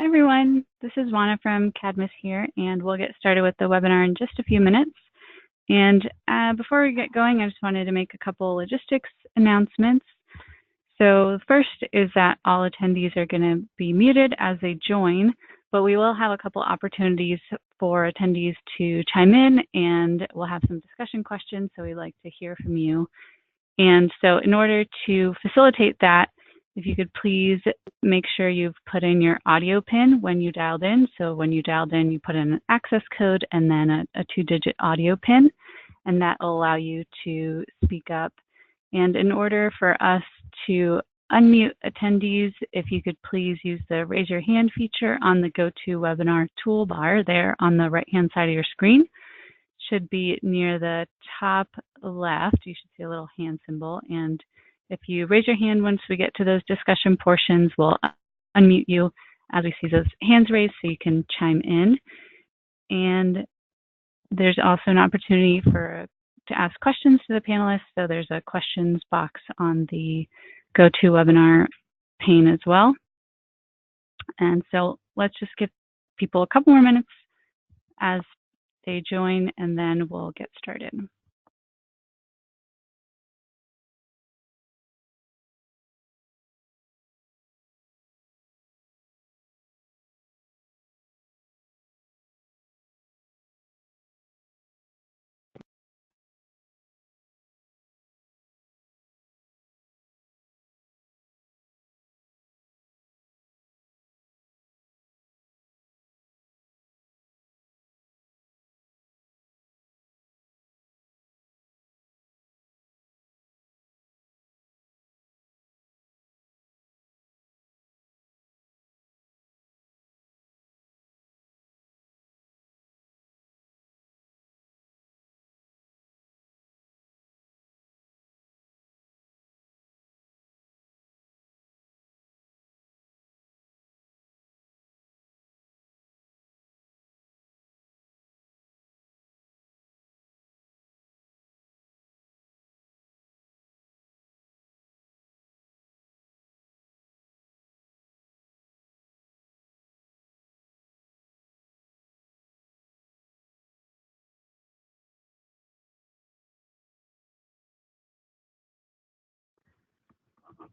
everyone, this is Juana from Cadmus here, and we'll get started with the webinar in just a few minutes. And before we get going, I just wanted to make a couple logistics announcements. So first is that all attendees are going to be muted as they join, but we will have a couple opportunities for attendees to chime in, and we'll have some discussion questions, so we'd like to hear from you. And so in order to facilitate that, if you could please make sure you've put in your audio PIN when you dialed in. So when you dialed in, you put in an access code and then a 2-digit audio PIN, and that will allow you to speak up. And in order for us to unmute attendees, if you could please use the raise your hand feature on the GoToWebinar toolbar there on the right-hand side of your screen. Should be near the top left. You should see a little hand symbol. And if you raise your hand once we get to those discussion portions, we'll unmute you as we see those hands raised so you can chime in. And there's also an opportunity to ask questions to the panelists. So there's a questions box on the GoToWebinar pane as well. And so let's just give people a couple more minutes as they join, and then we'll get started.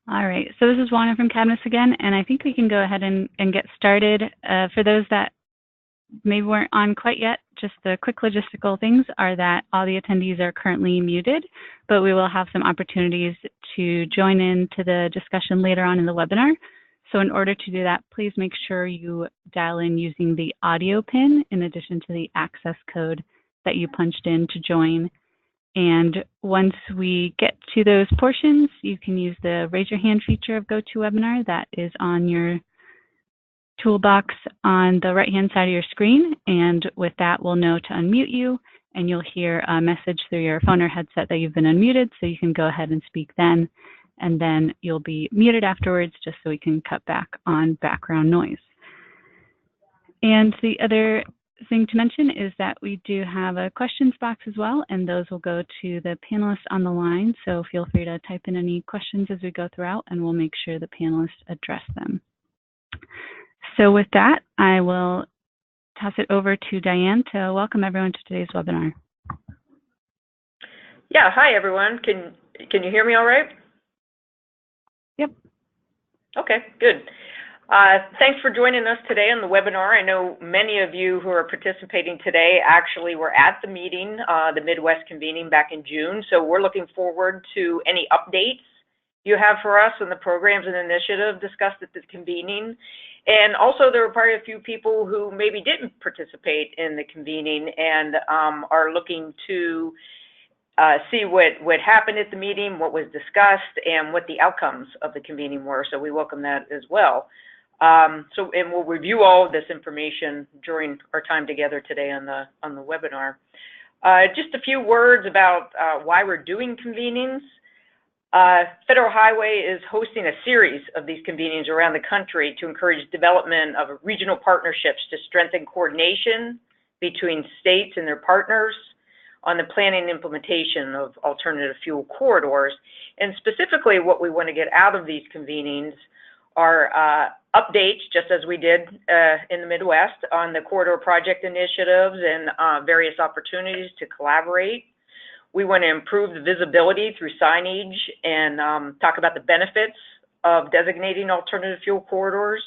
All right, so this is Juana from Cadmus again, and I think we can go ahead and get started. For those that maybe weren't on quite yet, just the quick logistical things are that all the attendees are currently muted, but we will have some opportunities to join into the discussion later on in the webinar. So in order to do that, please make sure you dial in using the audio PIN in addition to the access code that you punched in to join. And once we get to those portions, you can use the raise your hand feature of GoToWebinar that is on your toolbox on the right-hand side of your screen. And with that, we'll know to unmute you, and you'll hear a message through your phone or headset that you've been unmuted, so you can go ahead and speak then. And then you'll be muted afterwards, just so we can cut back on background noise. And the other thing to mention is that we do have a questions box as well, and those will go to the panelists on the line. So feel free to type in any questions as we go throughout, and we'll make sure the panelists address them. So with that, I will toss it over to Diane to welcome everyone to today's webinar. Yeah, hi everyone. Can you hear me all right? Yep. Okay, good. Thanks for joining us today on the webinar. I know many of you who are participating today actually were at the meeting, the Midwest Convening back in June. So we're looking forward to any updates you have for us on the programs and initiative discussed at the convening. And also there were probably a few people who maybe didn't participate in the convening and are looking to see what happened at the meeting, what was discussed, and what the outcomes of the convening were. So we welcome that as well. And we'll review all of this information during our time together today on the webinar. Just a few words about why we're doing convenings. Federal Highway is hosting a series of these convenings around the country to encourage development of regional partnerships to strengthen coordination between states and their partners on the planning and implementation of alternative fuel corridors. And specifically what we want to get out of these convenings are updates, just as we did in the Midwest, on the corridor project initiatives and various opportunities to collaborate. We want to improve the visibility through signage and talk about the benefits of designating alternative fuel corridors.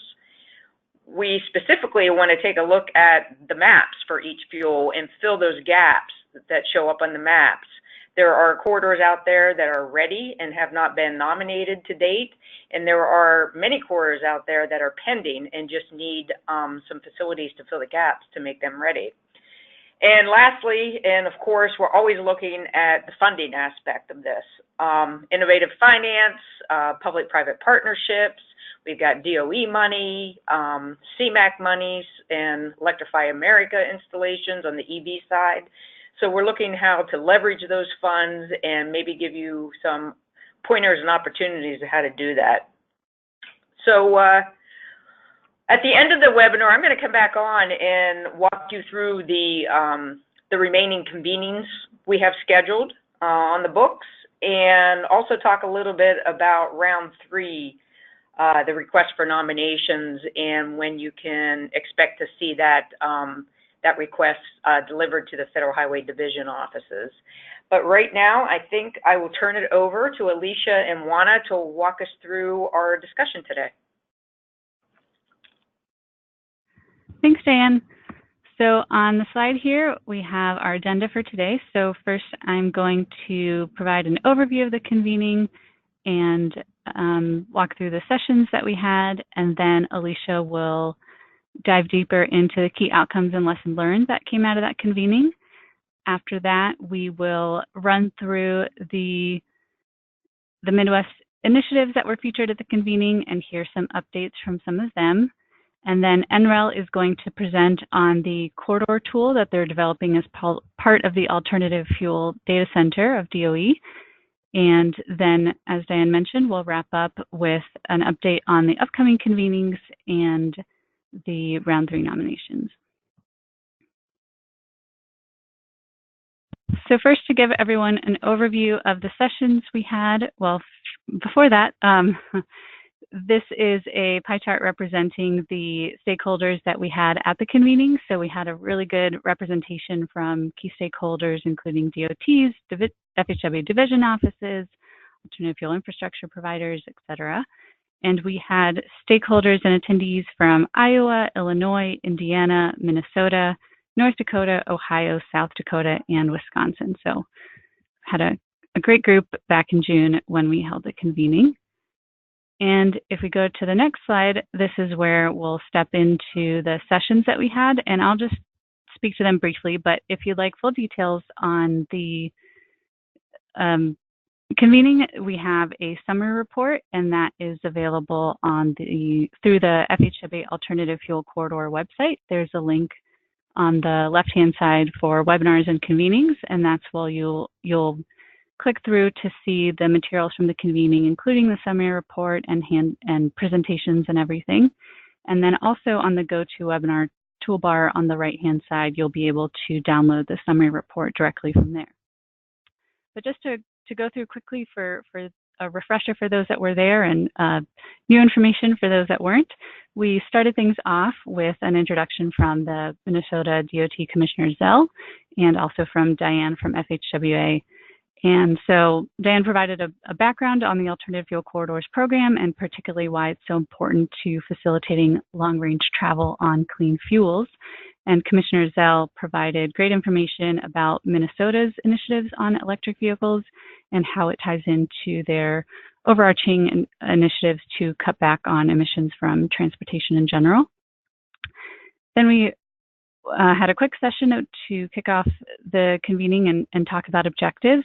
We specifically want to take a look at the maps for each fuel and fill those gaps that show up on the maps. There are corridors out there that are ready and have not been nominated to date, and there are many corridors out there that are pending and just need some facilities to fill the gaps to make them ready. And lastly, and of course, we're always looking at the funding aspect of this. Innovative finance, public-private partnerships, we've got DOE money, CMAQ monies, and Electrify America installations on the EV side. So we're looking how to leverage those funds and maybe give you some pointers and opportunities of how to do that. So at the end of the webinar, I'm going to come back on and walk you through the remaining convenings we have scheduled on the books, and also talk a little bit about round 3, the request for nominations, and when you can expect to see that that request delivered to the Federal Highway Division offices. But right now, I think I will turn it over to Alicia and Juana to walk us through our discussion today. Thanks, Diane. So on the slide here, we have our agenda for today. So first, I'm going to provide an overview of the convening and walk through the sessions that we had, and then Alicia will dive deeper into the key outcomes and lessons learned that came out of that convening. After that, we will run through the Midwest initiatives that were featured at the convening and hear some updates from some of them. And then NREL is going to present on the corridor tool that they're developing as part of the Alternative Fuel Data Center of DOE. And then, as Diane mentioned, we'll wrap up with an update on the upcoming convenings and the round 3 nominations. So first, to give everyone an overview of the sessions we had, well, before that, this is a pie chart representing the stakeholders that we had at the convening. So we had a really good representation from key stakeholders, including DOTs, FHWA division offices, alternative fuel infrastructure providers, et cetera. And we had stakeholders and attendees from Iowa, Illinois, Indiana, Minnesota, North Dakota, Ohio, South Dakota, and Wisconsin. So had a great group back in June when we held the convening. And if we go to the next slide, this is where we'll step into the sessions that we had, and I'll just speak to them briefly. But if you'd like full details on the convening, we have a summary report, and that is available on through the FHWA Alternative Fuel Corridor website. There's a link on the left-hand side for webinars and convenings, and that's where you'll click through to see the materials from the convening, including the summary report and presentations and everything. And then also on the GoToWebinar toolbar on the right-hand side, you'll be able to download the summary report directly from there. But just to go through quickly for a refresher for those that were there and new information for those that weren't, we started things off with an introduction from the Minnesota DOT Commissioner Zell and also from Diane from FHWA. And so Diane provided a background on the Alternative Fuel Corridors program and particularly why it's so important to facilitating long-range travel on clean fuels. And Commissioner Zell provided great information about Minnesota's initiatives on electric vehicles and how it ties into their overarching initiatives to cut back on emissions from transportation in general. Then we had a quick session to kick off the convening and talk about objectives,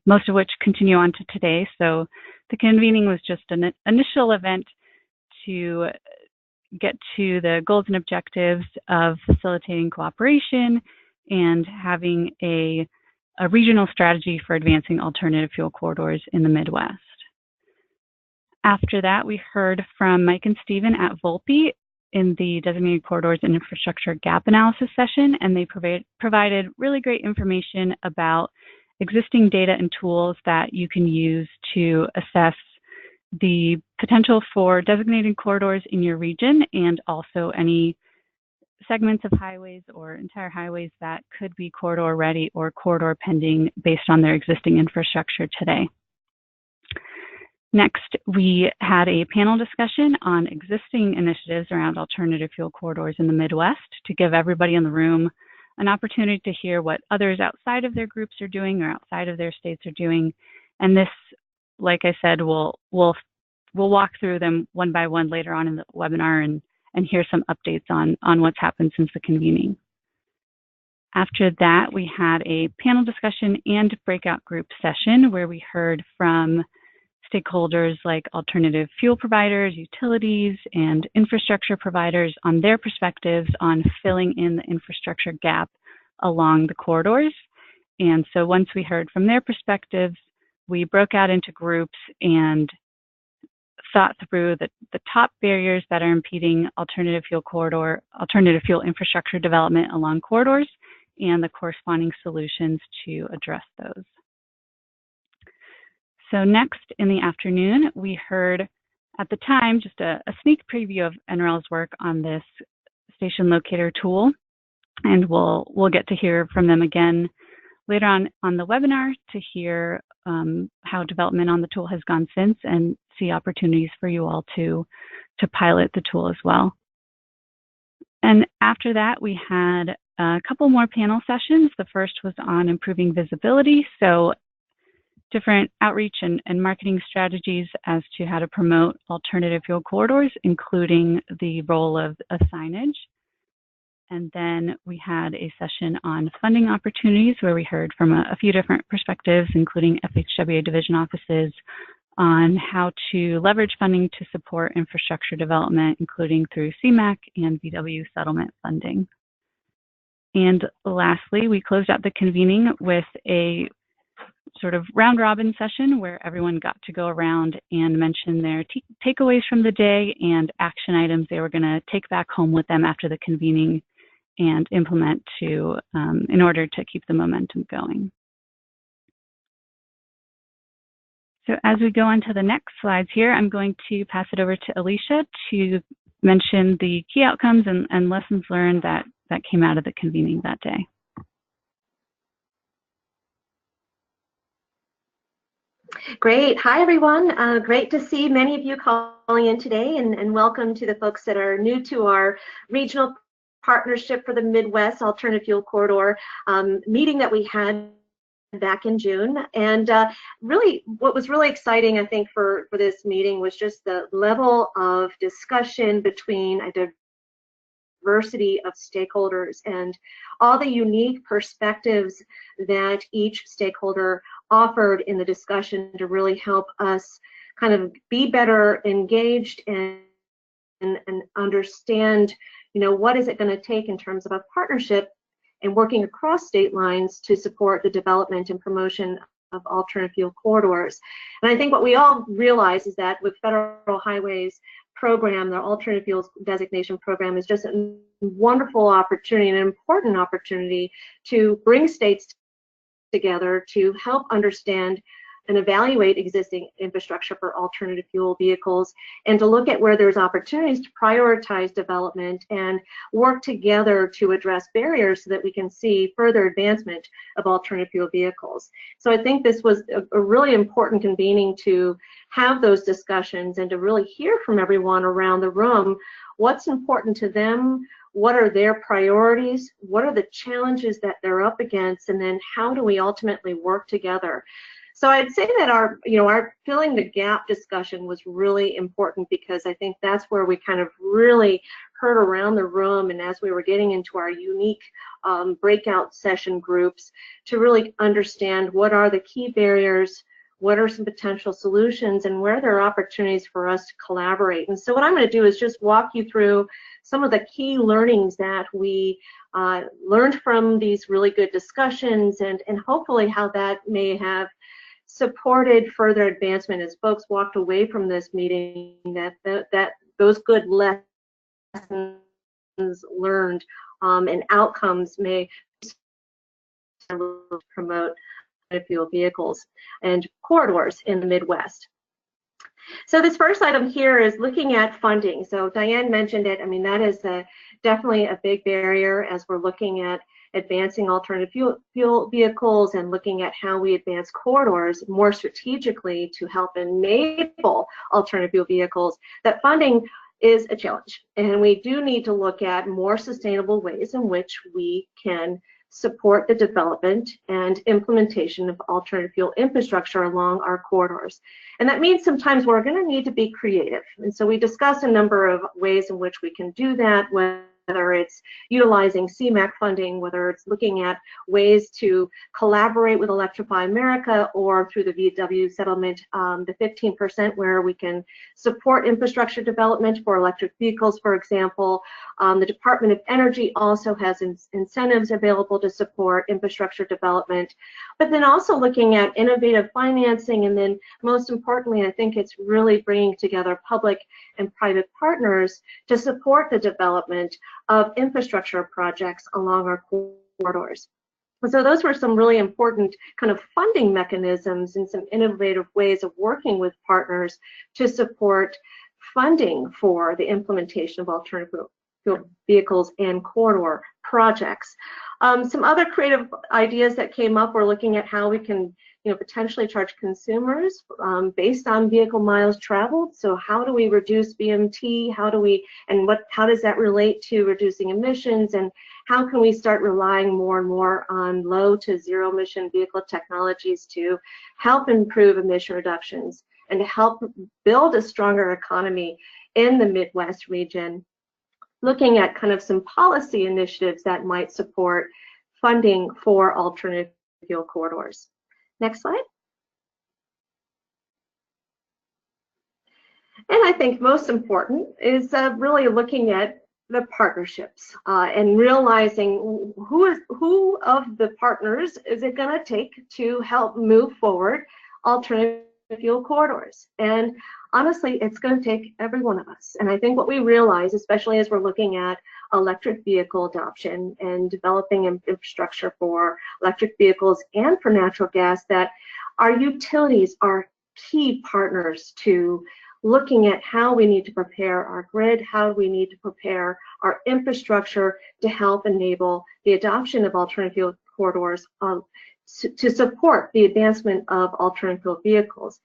most of which continue on to today. So the convening was just an initial event to get to the goals and objectives of facilitating cooperation and having a regional strategy for advancing alternative fuel corridors in the Midwest. After that, we heard from Mike and Stephen at Volpe in the Designated Corridors and Infrastructure Gap Analysis session, and they provided really great information about existing data and tools that you can use to assess the potential for designated corridors in your region and also any segments of highways or entire highways that could be corridor ready or corridor pending based on their existing infrastructure today. Next, we had a panel discussion on existing initiatives around alternative fuel corridors in the Midwest to give everybody in the room an opportunity to hear what others outside of their groups are doing or outside of their states are doing. And this, like I said, we'll walk through them one by one later on in the webinar and hear some updates on what's happened since the convening. After that, we had a panel discussion and breakout group session where we heard from stakeholders like alternative fuel providers, utilities, and infrastructure providers on their perspectives on filling in the infrastructure gap along the corridors. And so once we heard from their perspectives, we broke out into groups and thought through the top barriers that are impeding alternative fuel infrastructure development along corridors and the corresponding solutions to address those. So next in the afternoon, we heard at the time just a sneak preview of NREL's work on this station locator tool, and we'll get to hear from them again later on the webinar to hear how development on the tool has gone since and see opportunities for you all to pilot the tool as well. And after that, we had a couple more panel sessions. The first was on improving visibility, so different outreach and marketing strategies as to how to promote alternative fuel corridors, including the role of signage. And then we had a session on funding opportunities where we heard from a few different perspectives, including FHWA division offices, on how to leverage funding to support infrastructure development, including through CMAQ and VW settlement funding. And lastly, we closed out the convening with a sort of round robin session where everyone got to go around and mention their takeaways from the day and action items they were going to take back home with them after the convening and implement in order to keep the momentum going. So as we go on to the next slides here, I'm going to pass it over to Alicia to mention the key outcomes and lessons learned that came out of the convening that day. Great. Hi, everyone. Great to see many of you calling in today, and welcome to the folks that are new to our regional partnership for the Midwest Alternative Fuel Corridor meeting that we had back in June. And really, what was really exciting, I think, for this meeting was just the level of discussion between a diversity of stakeholders and all the unique perspectives that each stakeholder offered in the discussion to really help us kind of be better engaged and understand, what is it going to take in terms of a partnership and working across state lines to support the development and promotion of alternative fuel corridors. And I think what we all realize is that with Federal Highways program, the alternative fuels designation program is just a wonderful opportunity, an important opportunity to bring states together to help understand and evaluate existing infrastructure for alternative fuel vehicles, and to look at where there's opportunities to prioritize development and work together to address barriers so that we can see further advancement of alternative fuel vehicles. So I think this was a really important convening to have those discussions and to really hear from everyone around the room what's important to them, what are their priorities, what are the challenges that they're up against, and then how do we ultimately work together. So I'd say that our filling the gap discussion was really important, because I think that's where we kind of really heard around the room, and as we were getting into our unique breakout session groups, to really understand what are the key barriers, what are some potential solutions, and where there are opportunities for us to collaborate. And so what I'm going to do is just walk you through some of the key learnings that we learned from these really good discussions, and hopefully how that may have supported further advancement as folks walked away from this meeting, that those good lessons learned and outcomes may promote fuel vehicles and corridors in the Midwest. So this first item here is looking at funding. So Diane mentioned it. I mean, that is definitely a big barrier as we're looking at advancing alternative fuel vehicles and looking at how we advance corridors more strategically to help enable alternative fuel vehicles. That funding is a challenge, and we do need to look at more sustainable ways in which we can support the development and implementation of alternative fuel infrastructure along our corridors. And that means sometimes we're going to need to be creative. And so we discuss a number of ways in which we can do that, whether it's utilizing CMAQ funding, whether it's looking at ways to collaborate with Electrify America, or through the VW settlement, the 15% where we can support infrastructure development for electric vehicles, for example. The Department of Energy also has incentives available to support infrastructure development, but then also looking at innovative financing, and then most importantly, I think it's really bringing together public and private partners to support the development of infrastructure projects along our corridors. So those were some really important kind of funding mechanisms and some innovative ways of working with partners to support funding for the implementation of alternative fuel vehicles and corridor projects. Some other creative ideas that came up were looking at how we can potentially charge consumers based on vehicle miles traveled. So how do we reduce BMT? How does that relate to reducing emissions? And how can we start relying more and more on low to zero emission vehicle technologies to help improve emission reductions and to help build a stronger economy in the Midwest region? Looking at kind of some policy initiatives that might support funding for alternative fuel corridors. Next slide. And I think most important is really looking at the partnerships and realizing who of the partners is it going to take to help move forward alternative fuel corridors. And honestly, it's going to take every one of us. And I think what we realize, especially as we're looking at electric vehicle adoption and developing infrastructure for electric vehicles and for natural gas, that our utilities are key partners to looking at how we need to prepare our grid, how we need to prepare our infrastructure to help enable the adoption of alternative fuel corridors to support the advancement of alternative fuel vehicles,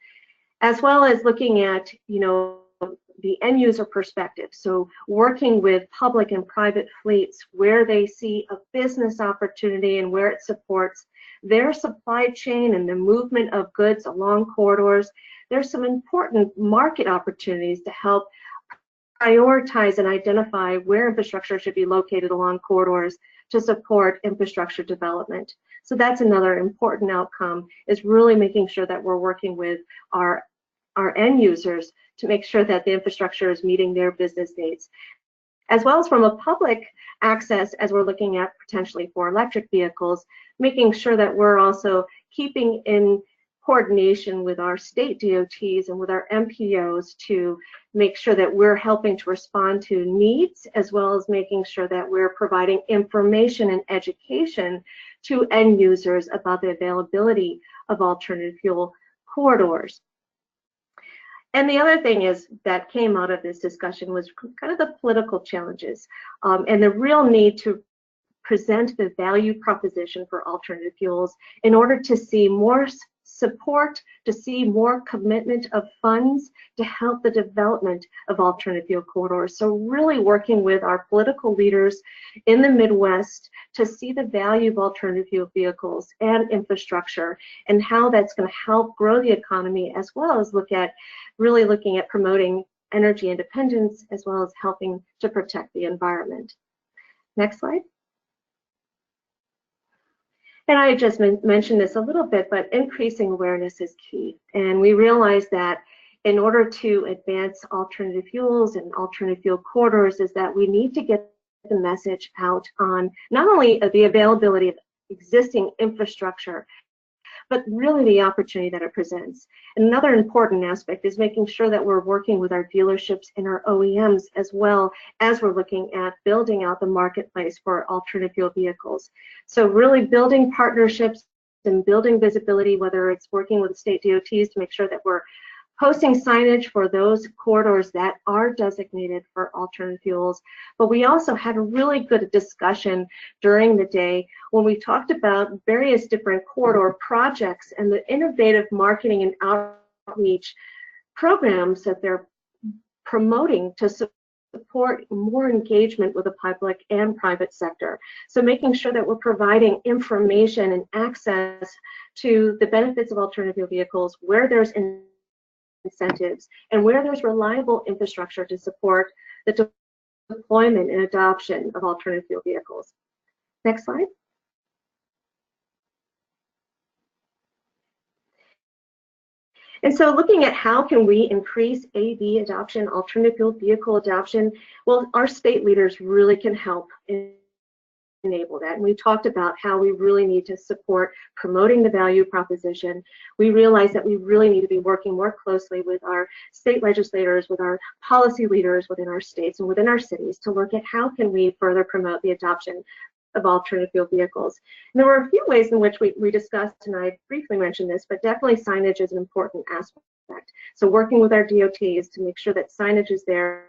as well as looking at the end user perspective. So working with public and private fleets where they see a business opportunity and where it supports their supply chain and the movement of goods along corridors. There's some important market opportunities to help prioritize and identify where infrastructure should be located along corridors to support infrastructure development. So that's another important outcome, is really making sure that we're working with our end users to make sure that the infrastructure is meeting their business needs, as well as from a public access, as we're looking at potentially for electric vehicles, making sure that we're also keeping in coordination with our state DOTs and with our MPOs to make sure that we're helping to respond to needs, as well as making sure that we're providing information and education to end users about the availability of alternative fuel corridors. And the other thing is that came out of this discussion was kind of the political challenges and the real need to present the value proposition for alternative fuels in order to see more support, to see more commitment of funds to help the development of alternative fuel corridors. So really working with our political leaders in the Midwest to see the value of alternative fuel vehicles and infrastructure and how that's going to help grow the economy, as well as really looking at promoting energy independence, as well as helping to protect the environment. Next slide. And I just mentioned this a little bit, but increasing awareness is key. And we realize that in order to advance alternative fuels and alternative fuel corridors, is that we need to get the message out on not only the availability of existing infrastructure, but really the opportunity that it presents. Another important aspect is making sure that we're working with our dealerships and our OEMs, as well as we're looking at building out the marketplace for alternative fuel vehicles. So really building partnerships and building visibility, whether it's working with state DOTs to make sure that we're posting signage for those corridors that are designated for alternative fuels. But we also had a really good discussion during the day when we talked about various different corridor projects and the innovative marketing and outreach programs that they're promoting to support more engagement with the public and private sector. So making sure that we're providing information and access to the benefits of alternative fuel vehicles where there's incentives and where there's reliable infrastructure to support the deployment and adoption of alternative fuel vehicles. Next slide. And so looking at how can we increase AV adoption, alternative fuel vehicle adoption, well, our state leaders really can help enable that. And we talked about how we really need to support promoting the value proposition. We realize that we really need to be working more closely with our state legislators, with our policy leaders within our states and within our cities to look at how can we further promote the adoption of alternative fuel vehicles. And there were a few ways in which we discussed, and I briefly mentioned this, but definitely signage is an important aspect. So working with our DOTs to make sure that signage is there,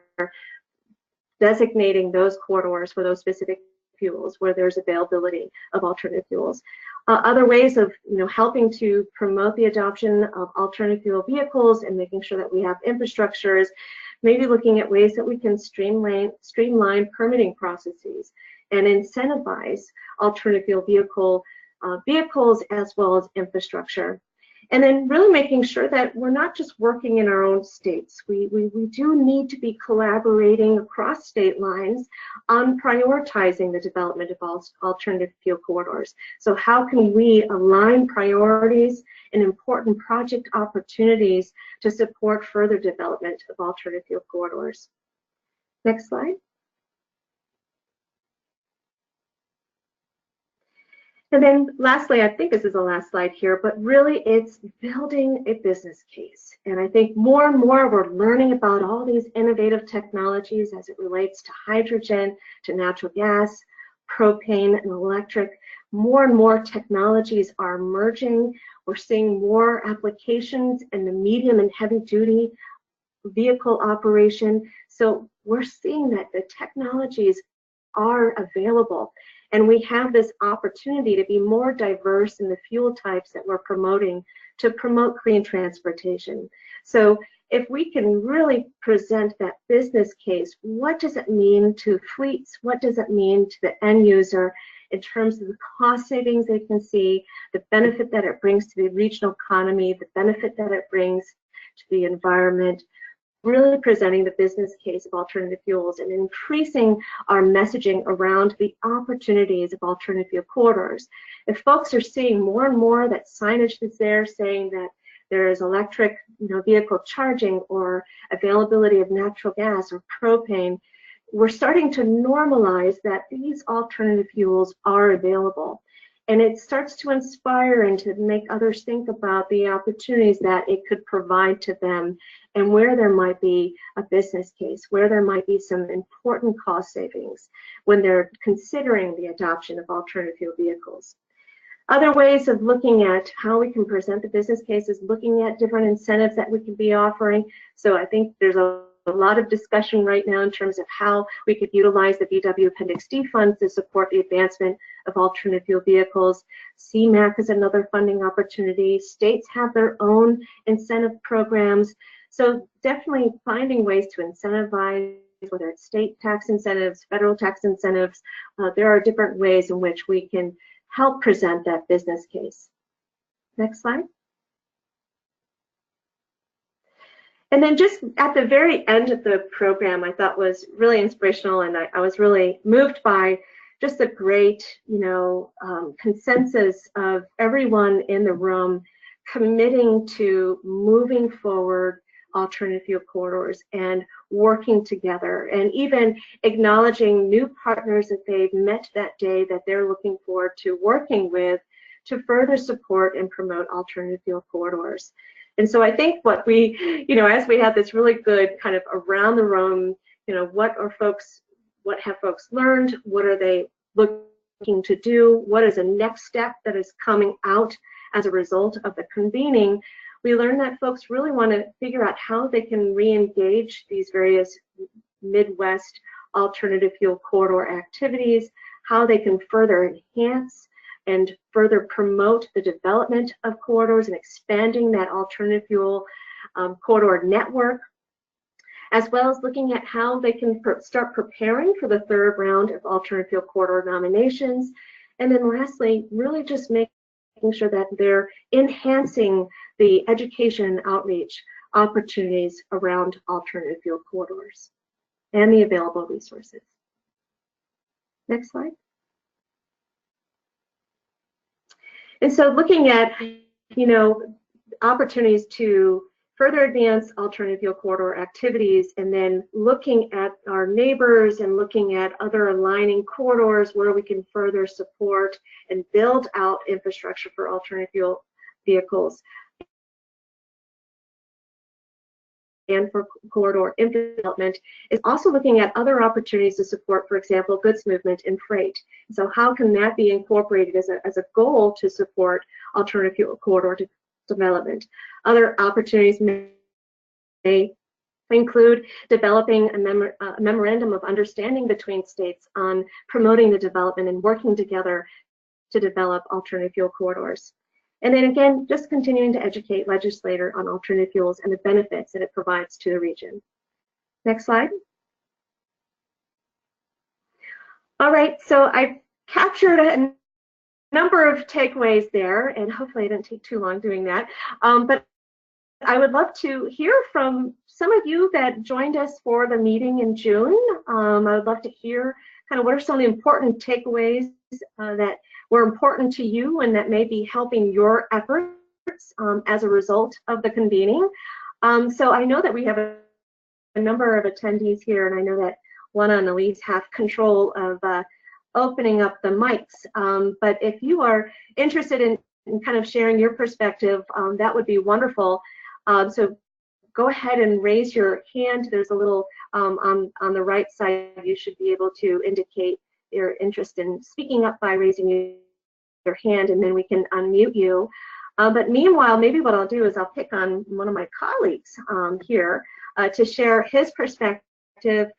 designating those corridors for those specific fuels where there's availability of alternative fuels. Other ways of helping to promote the adoption of alternative fuel vehicles and making sure that we have infrastructures, maybe looking at ways that we can streamline permitting processes and incentivize alternative fuel vehicles as well as infrastructure. And then really making sure that we're not just working in our own states. We do need to be collaborating across state lines on prioritizing the development of alternative fuel corridors. So how can we align priorities and important project opportunities to support further development of alternative fuel corridors? Next slide. And then lastly, I think this is the last slide here, but really it's building a business case. And I think more and more we're learning about all these innovative technologies as it relates to hydrogen, to natural gas, propane, and electric. More and more technologies are emerging. We're seeing more applications in the medium and heavy duty vehicle operation. So we're seeing that the technologies are available. And we have this opportunity to be more diverse in the fuel types that we're promoting to promote clean transportation. So if we can really present that business case, what does it mean to fleets? What does it mean to the end user in terms of the cost savings they can see, the benefit that it brings to the regional economy, the benefit that it brings to the environment? Really presenting the business case of alternative fuels and increasing our messaging around the opportunities of alternative fuel corridors. If folks are seeing more and more that signage is there saying that there is electric vehicle charging or availability of natural gas or propane, we're starting to normalize that these alternative fuels are available. And it starts to inspire and to make others think about the opportunities that it could provide to them and where there might be a business case, where there might be some important cost savings when they're considering the adoption of alternative fuel vehicles. Other ways of looking at how we can present the business case is looking at different incentives that we can be offering. So I think there's a lot of discussion right now in terms of how we could utilize the VW Appendix D funds to support the advancement of alternative fuel vehicles. CMAQ is another funding opportunity. States have their own incentive programs. So definitely finding ways to incentivize, whether it's state tax incentives, federal tax incentives. There are different ways in which we can help present that business case. Next slide. And then just at the very end of the program, I thought was really inspirational, and I was really moved by just the great, consensus of everyone in the room committing to moving forward alternative fuel corridors and working together, and even acknowledging new partners that they've met that day that they're looking forward to working with to further support and promote alternative fuel corridors. And so I think what we, as we have this really good kind of around the room, what have folks learned? What are they looking to do? What is the next step that is coming out as a result of the convening? we learned that folks really want to figure out how they can re-engage these various Midwest alternative fuel corridor activities, how they can further enhance and further promote the development of corridors and expanding that alternative fuel corridor network, as well as looking at how they can start preparing for the third round of alternative fuel corridor nominations. And then lastly, really just making sure that they're enhancing the education and outreach opportunities around alternative fuel corridors and the available resources. Next slide. And so looking at, opportunities to further advance alternative fuel corridor activities, and then looking at our neighbors and looking at other aligning corridors where we can further support and build out infrastructure for alternative fuel vehicles and for corridor development, is also looking at other opportunities to support, for example, goods movement and freight. So how can that be incorporated as a goal to support alternative fuel corridor development? Other opportunities may include developing a memorandum of understanding between states on promoting the development and working together to develop alternative fuel corridors. And then again, just continuing to educate legislators on alternative fuels and the benefits that it provides to the region. Next slide. All right, so I captured a number of takeaways there, and hopefully I didn't take too long doing that. But I would love to hear from some of you that joined us for the meeting in June. I would love to hear kind of what are some of the important takeaways that were important to you and that may be helping your efforts as a result of the convening. So I know that we have a number of attendees here, and I know that Juana and Elise have control of opening up the mics. But if you are interested in kind of sharing your perspective, that would be wonderful. So go ahead and raise your hand. There's a little on the right side. You should be able to indicate your interest in speaking up by raising your hand, and then we can unmute you. But meanwhile, maybe what I'll do is I'll pick on one of my colleagues here to share his perspective.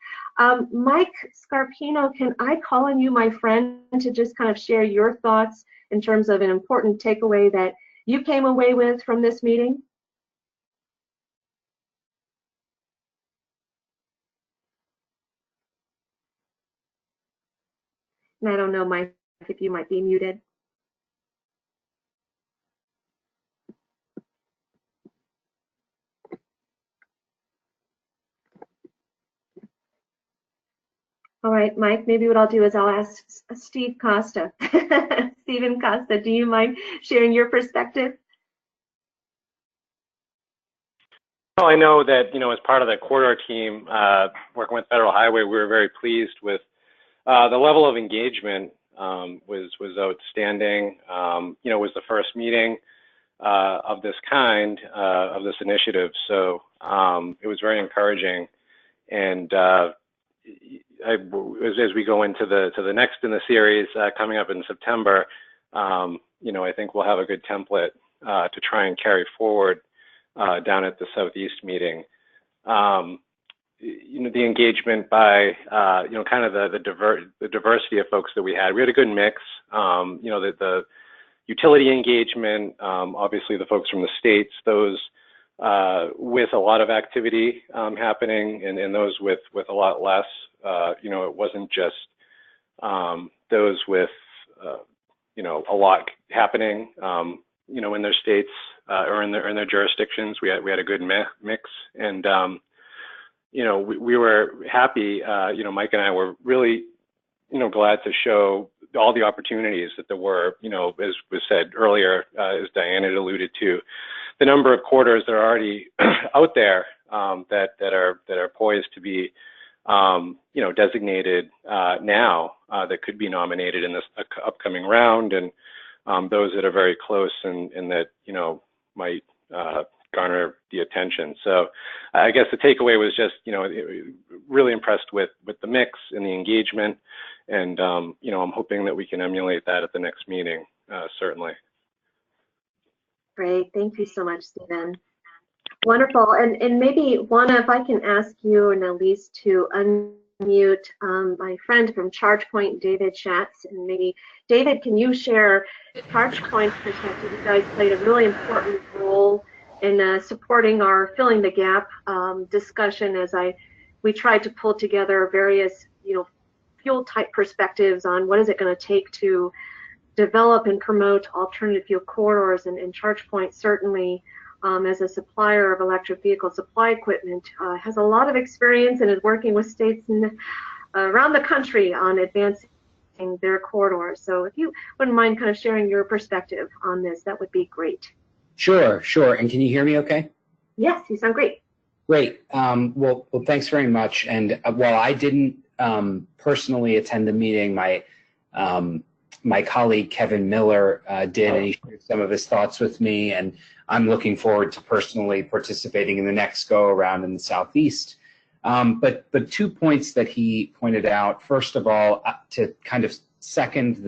Mike Scarpino, can I call on you, my friend, to just kind of share your thoughts in terms of an important takeaway that you came away with from this meeting? And I don't know, Mike, if you might be muted. All right, Mike, maybe what I'll do is I'll ask Steve Costa. Stephen Costa, do you mind sharing your perspective? Well, I know that, as part of the corridor team working with Federal Highway, we were very pleased with the level of engagement was outstanding. It was the first meeting of this kind, of this initiative. So it was very encouraging. And as we go into the next in the series coming up in September, I think we'll have a good template to try and carry forward down at the Southeast meeting. The engagement by, kind of the diversity of folks that we had. We had a good mix, the utility engagement, obviously the folks from the states, those with a lot of activity happening, and those with a lot less. It wasn't just those with, a lot happening, in their states or in their jurisdictions. We had a good mix, and we were happy. Mike and I were really, glad to show all the opportunities that there were. As was said earlier, as Diane had alluded to, the number of corridors that are already out there that are poised to be, designated now that could be nominated in this upcoming round, and those that are very close and that might garner the attention. So I guess the takeaway was just, really impressed with the mix and the engagement, and I'm hoping that we can emulate that at the next meeting, certainly. Great. Thank you so much, Stephen. Wonderful. And maybe, Juana, if I can ask you and Elise to unmute my friend from ChargePoint, David Schatz. And maybe, David, can you share ChargePoint's perspective? You guys played a really important role in supporting our Filling the Gap discussion as we tried to pull together various, fuel type perspectives on what is it going to take to develop and promote alternative fuel corridors, and ChargePoint certainly, as a supplier of electric vehicle supply equipment, has a lot of experience and is working with states around the country on advancing their corridors. So if you wouldn't mind kind of sharing your perspective on this, that would be great. Sure. And can you hear me okay? Yes, you sound great. Great. Well, thanks very much. And while I didn't personally attend the meeting, my colleague Kevin Miller did, and he shared some of his thoughts with me, and I'm looking forward to personally participating in the next go around in the Southeast. But 2 points that he pointed out. First of all, to kind of second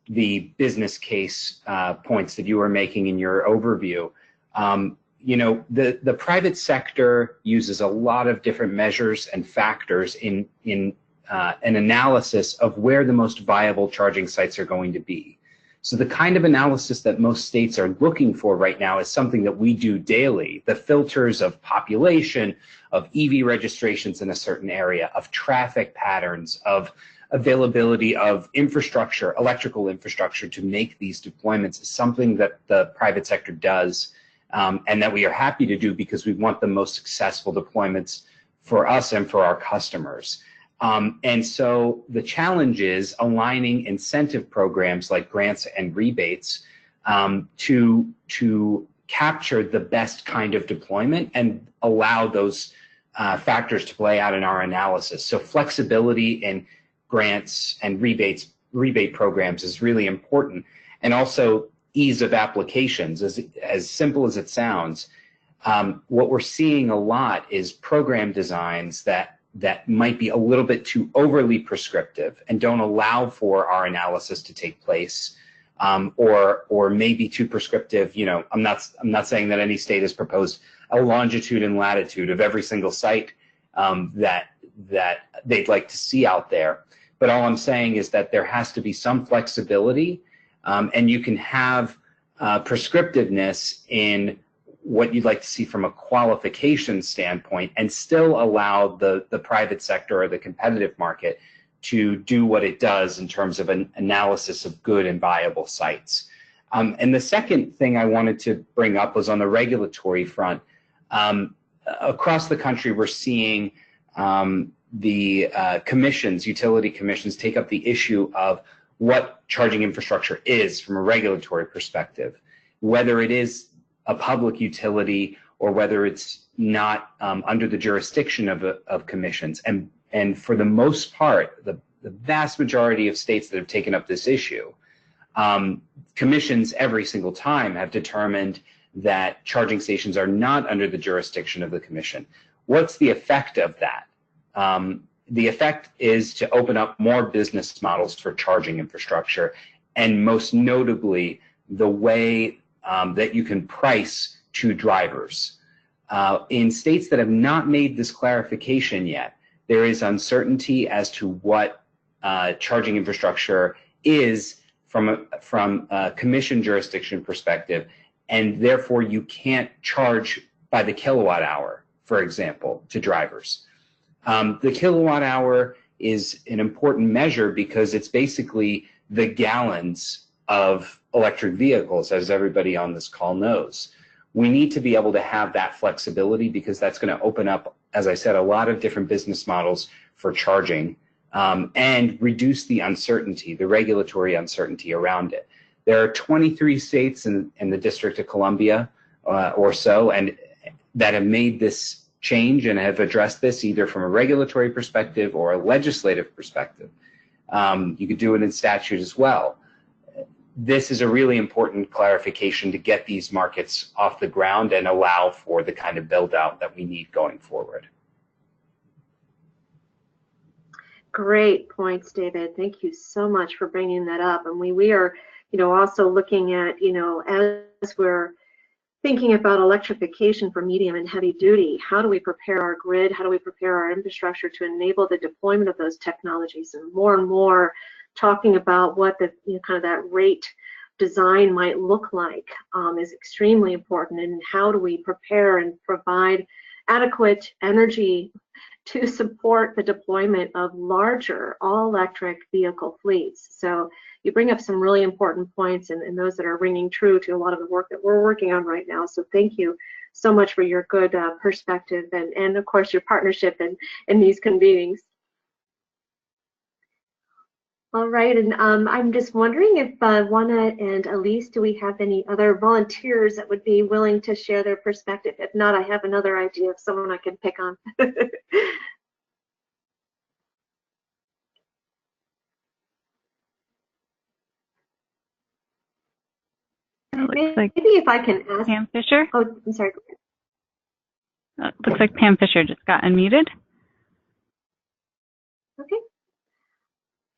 the business case points that you were making in your overview. The private sector uses a lot of different measures and factors in an analysis of where the most viable charging sites are going to be. So the kind of analysis that most states are looking for right now is something that we do daily. The filters of population, of EV registrations in a certain area, of traffic patterns, of availability of infrastructure, electrical infrastructure to make these deployments is something that the private sector does, and that we are happy to do because we want the most successful deployments for us and for our customers. And so the challenge is aligning incentive programs like grants and rebates to capture the best kind of deployment and allow those factors to play out in our analysis. So flexibility in grants and rebate programs is really important, and also ease of applications. As simple as it sounds, what we're seeing a lot is program designs that might be a little bit too overly prescriptive and don't allow for our analysis to take place, or maybe too prescriptive. I'm not saying that any state has proposed a longitude and latitude of every single site that they'd like to see out there. But all I'm saying is that there has to be some flexibility, and you can have prescriptiveness in what you'd like to see from a qualification standpoint and still allow the private sector or the competitive market to do what it does in terms of an analysis of good and viable sites. And the second thing I wanted to bring up was on the regulatory front. Across the country, we're seeing the utility commissions take up the issue of what charging infrastructure is from a regulatory perspective, whether it is a public utility or whether it's not under the jurisdiction of commissions. And for the most part, the vast majority of states that have taken up this issue, commissions every single time have determined that charging stations are not under the jurisdiction of the commission. What's the effect of that? The effect is to open up more business models for charging infrastructure, and most notably, the way that you can price to drivers. In states that have not made this clarification yet, there is uncertainty as to what charging infrastructure is from a commission jurisdiction perspective, and therefore you can't charge by the kilowatt hour, for example, to drivers. The kilowatt hour is an important measure because it's basically the gallons of electric vehicles, as everybody on this call knows. We need to be able to have that flexibility because that's going to open up, as I said, a lot of different business models for charging, and reduce the uncertainty, the regulatory uncertainty around it. There are 23 states in the District of Columbia or so, and that have made this change and have addressed this either from a regulatory perspective or a legislative perspective. You could do it in statute as well. This is a really important clarification to get these markets off the ground and allow for the kind of build out that we need going forward. Great points, David. Thank you so much for bringing that up. And we are, also looking at, as we're thinking about electrification for medium and heavy duty, how do we prepare our grid? How do we prepare our infrastructure to enable the deployment of those technologies? And more talking about what the kind of that rate design might look like is extremely important. And how do we prepare and provide adequate energy to support the deployment of larger all-electric vehicle fleets? So you bring up some really important points, and those that are ringing true to a lot of the work that we're working on right now. So thank you so much for your good perspective and of course your partnership in these convenings. All right, and I'm just wondering if Juana and Elise, do we have any other volunteers that would be willing to share their perspective? If not, I have another idea of someone I can pick on. Maybe if I can ask Pam Fisher. Oh, I'm sorry. Looks like Pam Fisher just got unmuted. Okay.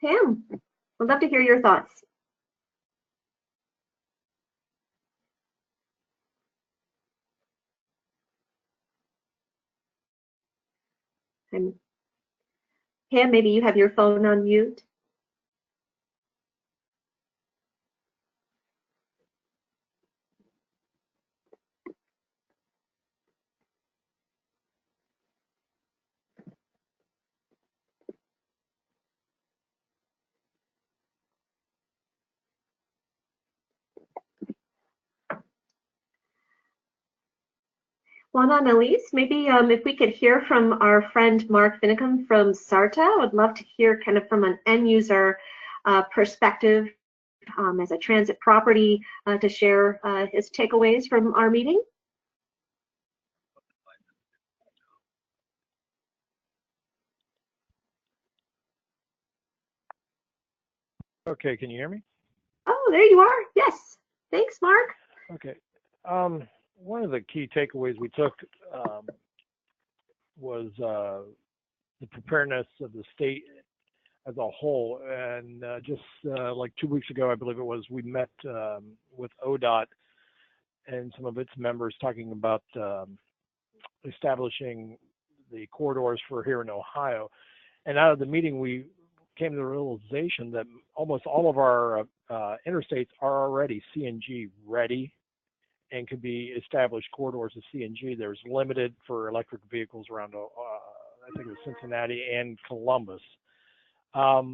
Pam, I'd love to hear your thoughts. Pam, maybe you have your phone on mute. Juana and Elise, maybe if we could hear from our friend Mark Finicum from SARTA, I would love to hear kind of from an end user perspective as a transit property to share his takeaways from our meeting. Okay, can you hear me? Oh, there you are. Yes. Thanks, Mark. Okay. One of the key takeaways we took was the preparedness of the state as a whole. And just like 2 weeks ago, I believe it was, we met with ODOT and some of its members talking about establishing the corridors for here in Ohio. And out of the meeting, we came to the realization that almost all of our interstates are already CNG ready and could be established corridors of CNG. There's limited for electric vehicles around, I think it was Cincinnati and Columbus. That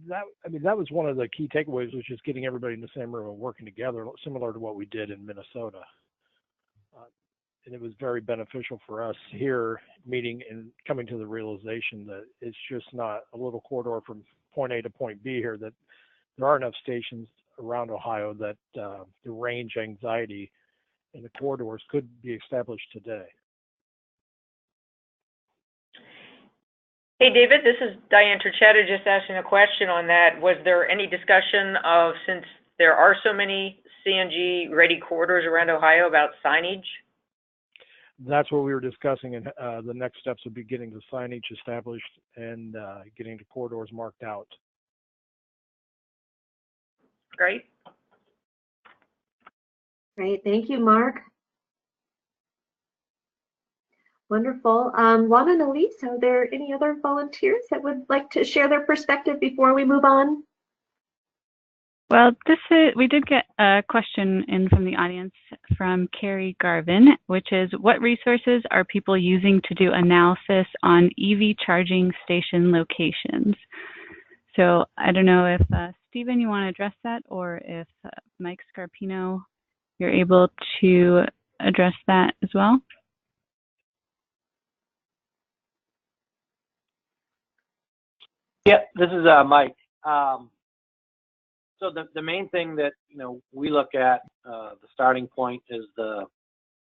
was one of the key takeaways, was just getting everybody in the same room and working together, similar to what we did in Minnesota. And it was very beneficial for us here meeting and coming to the realization that it's just not a little corridor from point A to point B here, that there are enough stations around Ohio that the range anxiety in the corridors could be established today. Hey, David, this is Diane Turchetta just asking a question on that. Was there any discussion of, since there are so many CNG-ready corridors around Ohio, about signage? That's what we were discussing, and the next steps would be getting the signage established and getting the corridors marked out. Great. Great. Thank you, Mark. Wonderful. Juana and Elise, are there any other volunteers that would like to share their perspective before we move on? Well, we did get a question in from the audience from Carrie Garvin, which is, what resources are people using to do analysis on EV charging station locations? So I don't know if Stephen, you want to address that, or if Mike Scarpino, you're able to address that as well. Yep, this is Mike. So the main thing that we look at, the starting point, is the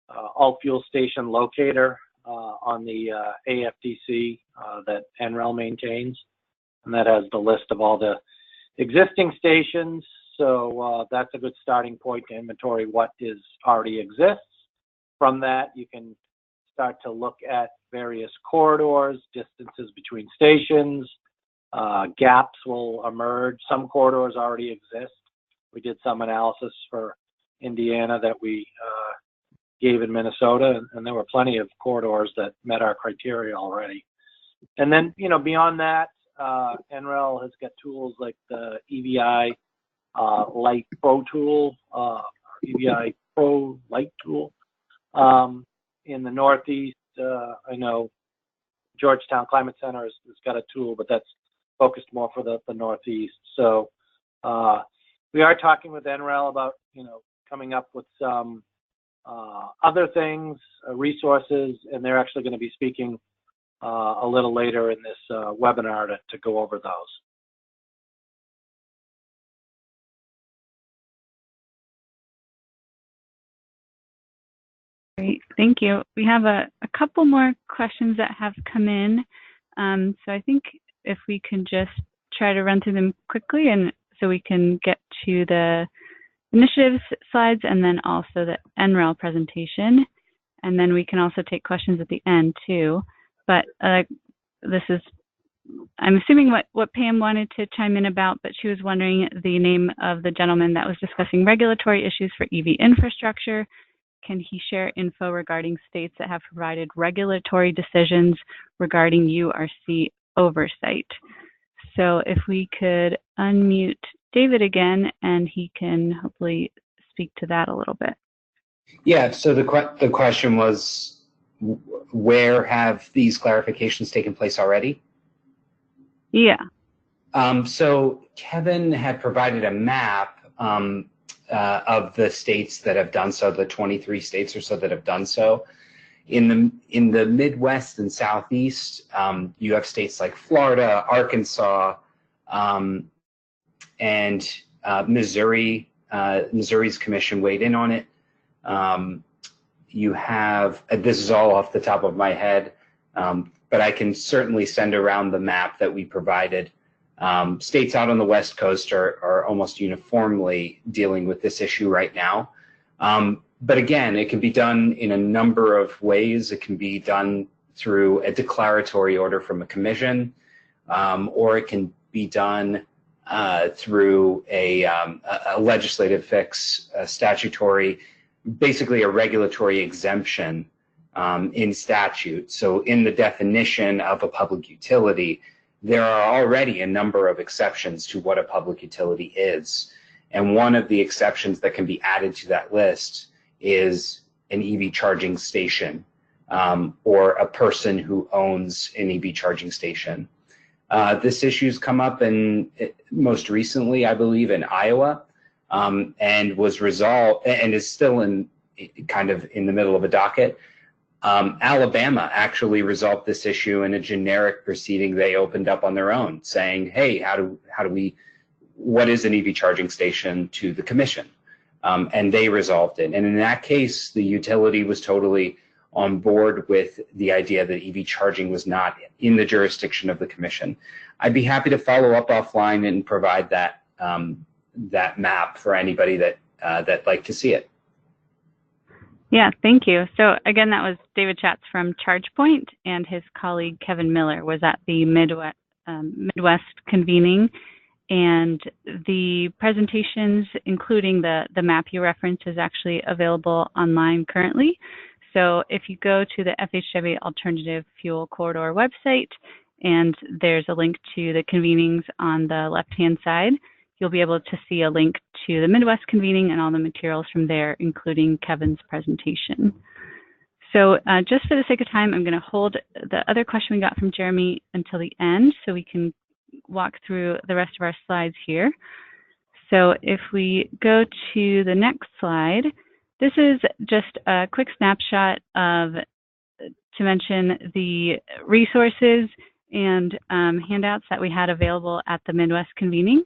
alt fuel station locator on the AFDC that NREL maintains, and that has the list of all the existing stations. So that's a good starting point to inventory what already exists. From that, you can start to look at various corridors, distances between stations. Gaps will emerge. Some corridors already exist. We did some analysis for Indiana that we gave in Minnesota, and there were plenty of corridors that met our criteria already. And then, beyond that, NREL has got tools like the EVI Light Pro tool, EVI Pro Light tool. In the Northeast, I know Georgetown Climate Center has got a tool, but that's focused more for the Northeast. So we are talking with NREL about, coming up with some other things, resources, and they're actually going to be speaking a little later in this webinar to go over those. Great, thank you. We have a couple more questions that have come in. So I think if we can just try to run through them quickly, and so we can get to the initiatives slides and then also the NREL presentation. And then we can also take questions at the end too. But this is, I'm assuming what Pam wanted to chime in about, but she was wondering the name of the gentleman that was discussing regulatory issues for EV infrastructure. Can he share info regarding states that have provided regulatory decisions regarding URC oversight? So if we could unmute David again, and he can hopefully speak to that a little bit. Yeah, so the question was, where have these clarifications taken place already? Yeah. So Kevin had provided a map of the states that have done so, the 23 states or so that have done so. In the Midwest and Southeast, you have states like Florida, Arkansas, and Missouri. Missouri's commission weighed in on it. You have, this is all off the top of my head, but I can certainly send around the map that we provided. States out on the West Coast are almost uniformly dealing with this issue right now. But again, it can be done in a number of ways. It can be done through a declaratory order from a commission, or it can be done through a legislative fix, a statutory, basically a regulatory exemption in statute. So in the definition of a public utility, there are already a number of exceptions to what a public utility is. And one of the exceptions that can be added to that list is an EV charging station, or a person who owns an EV charging station. This issue's come up most recently, I believe, in Iowa, and was resolved, and is still kind of in the middle of a docket. Alabama actually resolved this issue in a generic proceeding they opened up on their own, saying, hey, what is an EV charging station, to the commission? And they resolved it. And in that case, the utility was totally on board with the idea that EV charging was not in the jurisdiction of the commission. I'd be happy to follow up offline and provide that map for anybody that'd like to see it. Yeah, thank you. So again, that was David Schatz from ChargePoint, and his colleague Kevin Miller was at the Midwest convening. And the presentations, including the map you referenced, is actually available online currently. So if you go to the FHWA Alternative Fuel Corridor website, and there's a link to the convenings on the left-hand side, you'll be able to see a link to the Midwest convening and all the materials from there, including Kevin's presentation. So just for the sake of time, I'm going to hold the other question we got from Jeremy until the end so we can walk through the rest of our slides here. So if we go to the next slide, this is just a quick snapshot to mention the resources and handouts that we had available at the Midwest convening.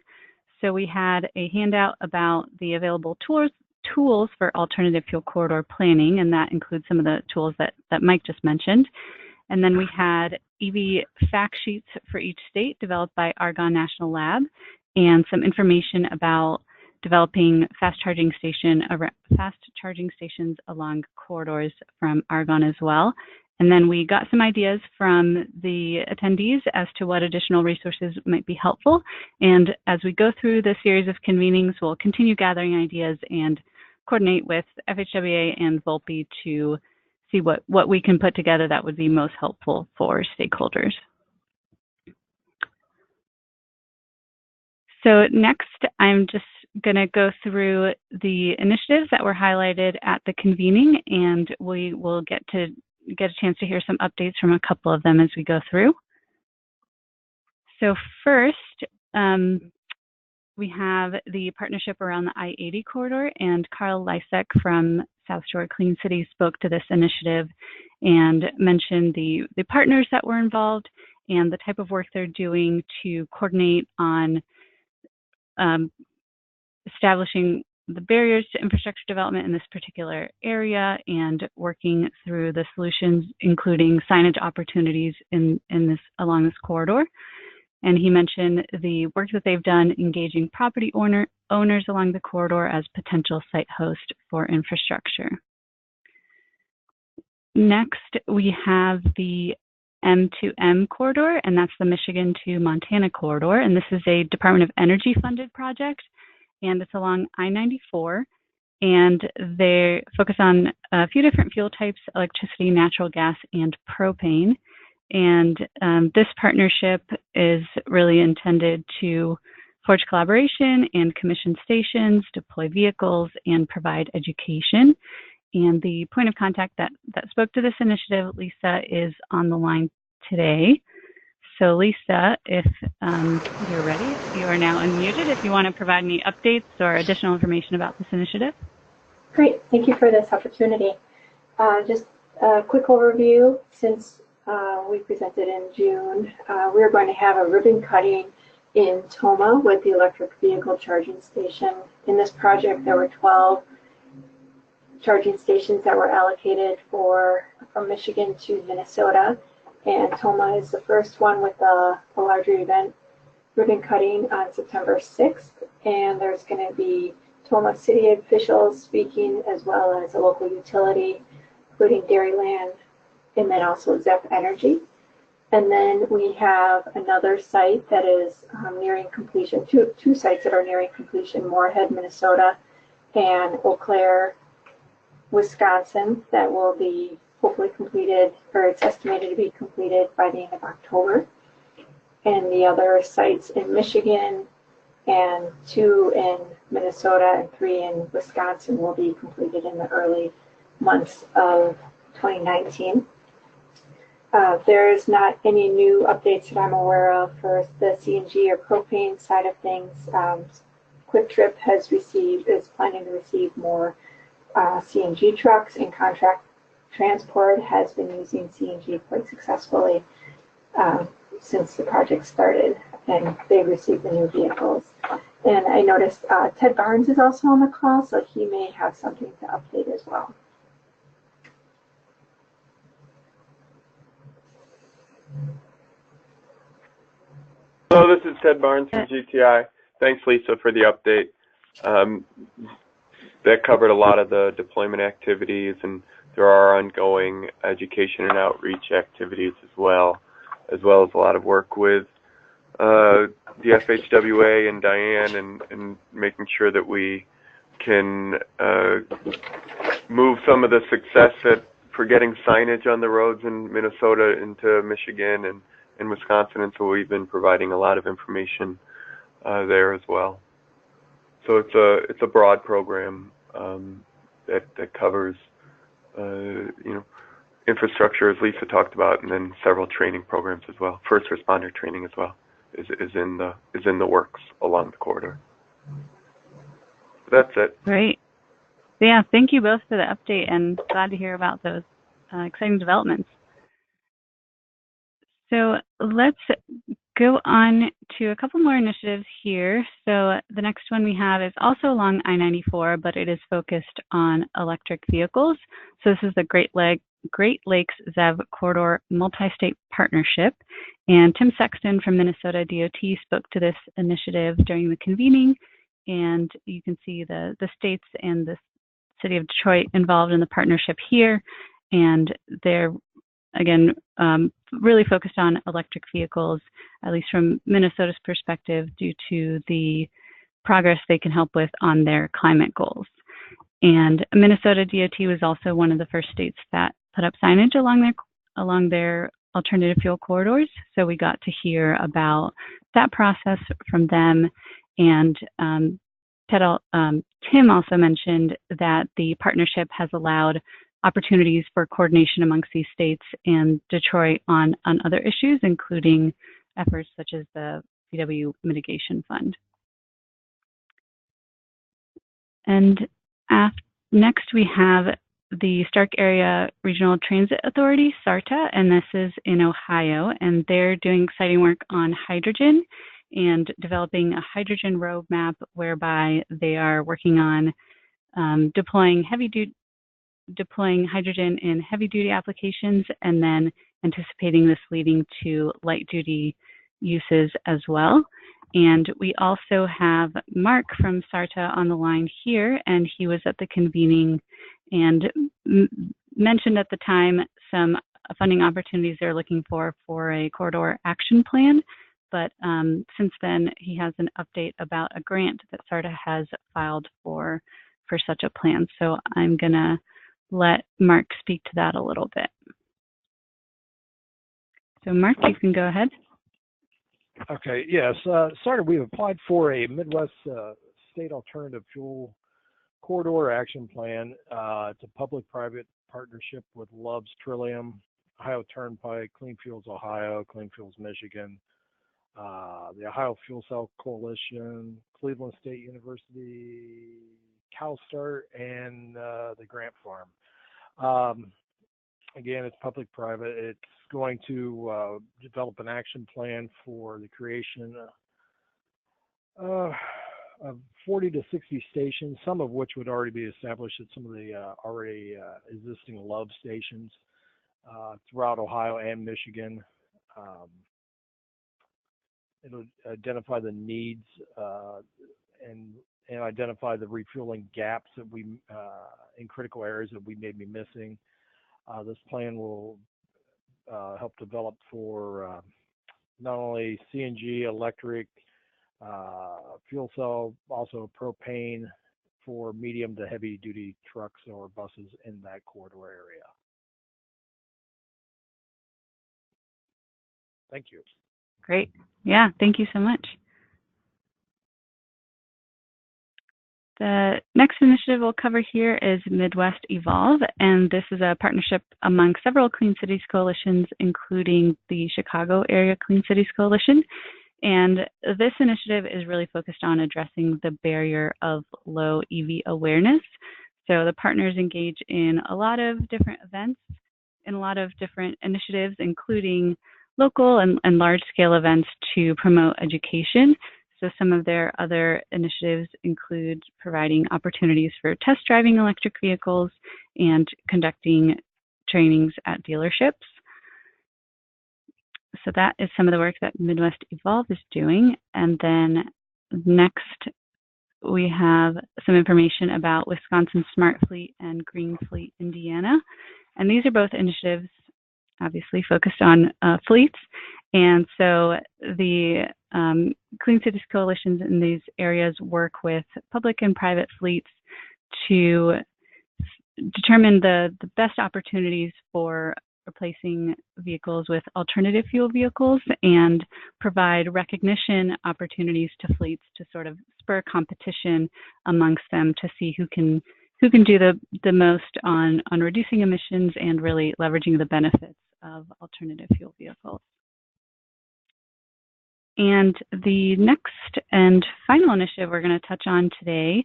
So we had a handout about the available tools for alternative fuel corridor planning, and that includes some of the tools that Mike just mentioned. And then we had EV fact sheets for each state developed by Argonne National Lab, and some information about developing fast charging stations along corridors from Argonne as well. And then we got some ideas from the attendees as to what additional resources might be helpful. And as we go through the series of convenings, we'll continue gathering ideas and coordinate with FHWA and Volpe to see what we can put together that would be most helpful for stakeholders. So next, I'm just going to go through the initiatives that were highlighted at the convening, and we will get a chance to hear some updates from a couple of them as we go through. So first, we have the partnership around the I-80 corridor, and Carl Lysek from South Shore Clean Cities spoke to this initiative and mentioned the partners that were involved and the type of work they're doing to coordinate on establishing the barriers to infrastructure development in this particular area and working through the solutions, including signage opportunities along this corridor. And he mentioned the work that they've done engaging property owners along the corridor as potential site host for infrastructure. Next, we have the M2M corridor, and that's the Michigan to Montana corridor. And this is a Department of Energy funded project, and it's along I-94. And they focus on a few different fuel types: electricity, natural gas, and propane. And this partnership is really intended to forge collaboration and commission stations, deploy vehicles, and provide education. And the point of contact that spoke to this initiative, Lisa, is on the line today. So Lisa, if you're ready, you are now unmuted if you want to provide any updates or additional information about this initiative. Great, thank you for this opportunity. Just a quick overview. Since we presented in June, we are going to have a ribbon cutting in Toma with the electric vehicle charging station. In this project, there were 12 charging stations that were allocated from Michigan to Minnesota, and Toma is the first one with a larger event ribbon cutting on September 6th, and there's going to be Toma city officials speaking as well as a local utility, including Dairyland, and then also ZEP Energy. And then we have another site that is nearing completion, two sites that are nearing completion: Moorhead, Minnesota, and Eau Claire, Wisconsin, that will be hopefully completed, or it's estimated to be completed by the end of October. And the other sites in Michigan, and 2 in Minnesota and 3 in Wisconsin, will be completed in the early months of 2019. There's not any new updates that I'm aware of for the CNG or propane side of things. Quick Trip is planning to receive more CNG trucks, and Contract Transport has been using CNG quite successfully since the project started, and they received the new vehicles. And I noticed Ted Barnes is also on the call, so he may have something to update as well. Hello, this is Ted Barnes from GTI. Thanks, Lisa, for the update. That covered a lot of the deployment activities, and there are ongoing education and outreach activities as well as a lot of work with the FHWA and Diane and making sure that we can move some of the success for getting signage on the roads in Minnesota into Michigan and Wisconsin, and so we've been providing a lot of information there as well. So it's a broad program that covers infrastructure, as Lisa talked about, and then several training programs as well. First responder training as well is in the works along the corridor. That's it. Great. Yeah, thank you both for the update, and glad to hear about those exciting developments. So let's go on to a couple more initiatives here. So the next one we have is also along I-94, but it is focused on electric vehicles. So this is the Great Lakes ZEV Corridor Multi-State Partnership. And Tim Sexton from Minnesota DOT spoke to this initiative during the convening. And you can see the states and the city of Detroit involved in the partnership here. And they're, again, really focused on electric vehicles, at least from Minnesota's perspective, due to the progress they can help with on their climate goals. And Minnesota DOT was also one of the first states that put up signage along their alternative fuel corridors. So we got to hear about that process from them. And Tim also mentioned that the partnership has allowed opportunities for coordination amongst these states and Detroit on other issues, including efforts such as the VW Mitigation Fund. And next we have the Stark Area Regional Transit Authority, SARTA, and this is in Ohio, and they're doing exciting work on hydrogen and developing a hydrogen roadmap whereby they are working on deploying hydrogen in heavy-duty applications, and then anticipating this leading to light-duty uses as well. And we also have Mark from SARTA on the line here, and he was at the convening and mentioned at the time some funding opportunities they're looking for a corridor action plan. But since then, he has an update about a grant that SARTA has filed for such a plan. So I'm going to let Mark speak to that a little bit. So Mark, you can go ahead. Okay, yes. SARTA, we've applied for a Midwest State Alternative Fuel Corridor Action Plan. It's a public-private partnership with Love's Trillium, Ohio Turnpike, Clean Fuels Ohio, Clean Fuels Michigan, the Ohio Fuel Cell Coalition, Cleveland State University, CALSTART, and the Grant Farm. Again, it's public-private. It's going to develop an action plan for the creation of 40 to 60 stations, some of which would already be established at some of the already existing Love stations throughout Ohio and Michigan. It'll identify the needs and identify the refueling gaps that we in critical areas that we may be missing. This plan will help develop for not only CNG, electric, fuel cell, also propane for medium to heavy duty trucks or buses in that corridor area. Thank you. Great. Yeah, thank you so much. The next initiative we'll cover here is Midwest Evolve, and this is a partnership among several Clean Cities coalitions, including the Chicago Area Clean Cities Coalition. And this initiative is really focused on addressing the barrier of low EV awareness. So the partners engage in a lot of different events and a lot of different initiatives, including local and large-scale events to promote education. So some of their other initiatives include providing opportunities for test driving electric vehicles and conducting trainings at dealerships. So that is some of the work that Midwest Evolve is doing. And then next, we have some information about Wisconsin Smart Fleet and Green Fleet Indiana. And these are both initiatives obviously focused on fleets. And so the Clean Cities coalitions in these areas work with public and private fleets to determine the best opportunities for replacing vehicles with alternative fuel vehicles and provide recognition opportunities to fleets to sort of spur competition amongst them to see who can do the most on reducing emissions and really leveraging the benefits of alternative fuel vehicles. And the next and final initiative we're going to touch on today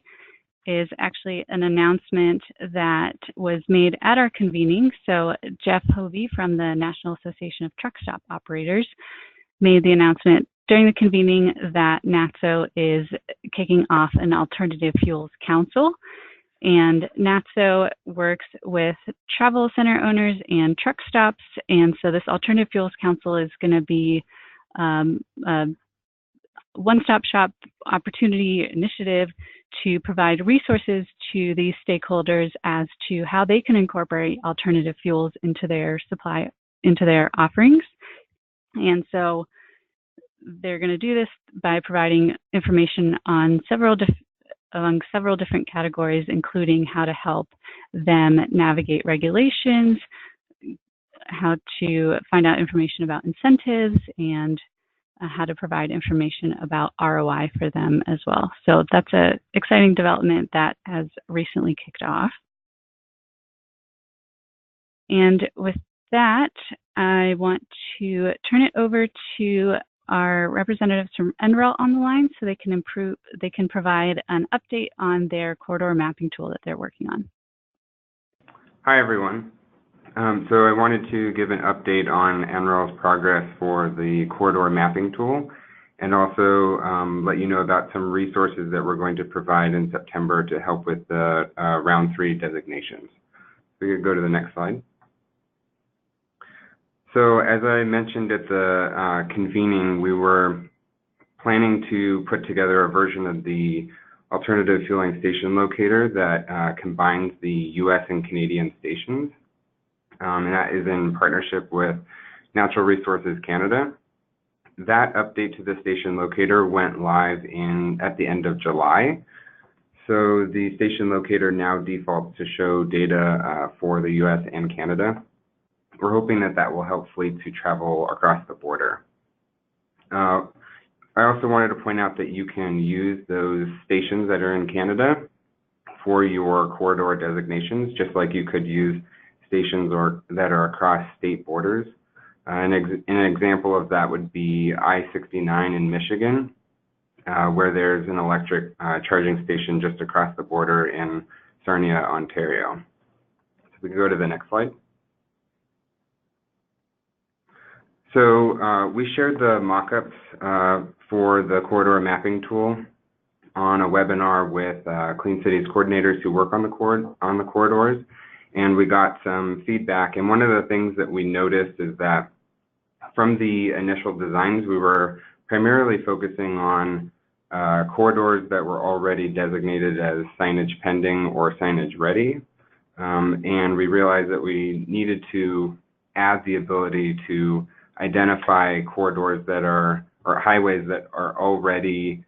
is actually an announcement that was made at our convening. So Jeff Hovey from the National Association of Truck Stop Operators made the announcement during the convening that NATSO is kicking off an Alternative Fuels Council. And NATSO works with travel center owners and truck stops. And so this Alternative Fuels Council is going to be a one-stop shop opportunity initiative to provide resources to these stakeholders as to how they can incorporate alternative fuels into their offerings. And so they're going to do this by providing information on several among several different categories, including how to help them navigate regulations, how to find out information about incentives, and how to provide information about ROI for them as well. So that's an exciting development that has recently kicked off. And with that, I want to turn it over to our representatives from NREL on the line so they can provide an update on their corridor mapping tool that they're working on. Hi, everyone. So I wanted to give an update on NREL's progress for the corridor mapping tool, and also let you know about some resources that we're going to provide in September to help with the round 3 designations. We could go to the next slide. So as I mentioned at the convening, we were planning to put together a version of the alternative fueling station locator that combines the US and Canadian stations. And that is in partnership with Natural Resources Canada. That update to the station locator went live at the end of July. So the station locator now defaults to show data for the US and Canada. We're hoping that that will help fleets who travel across the border. I also wanted to point out that you can use those stations that are in Canada for your corridor designations, just like you could use stations that are across state borders. An example of that would be I-69 in Michigan, where there's an electric charging station just across the border in Sarnia, Ontario. So we can go to the next slide. So we shared the mock-ups for the corridor mapping tool on a webinar with Clean Cities coordinators who work on the corridors, and we got some feedback. And one of the things that we noticed is that from the initial designs, we were primarily focusing on corridors that were already designated as signage pending or signage ready. And we realized that we needed to add the ability to identify corridors that are, or highways that are already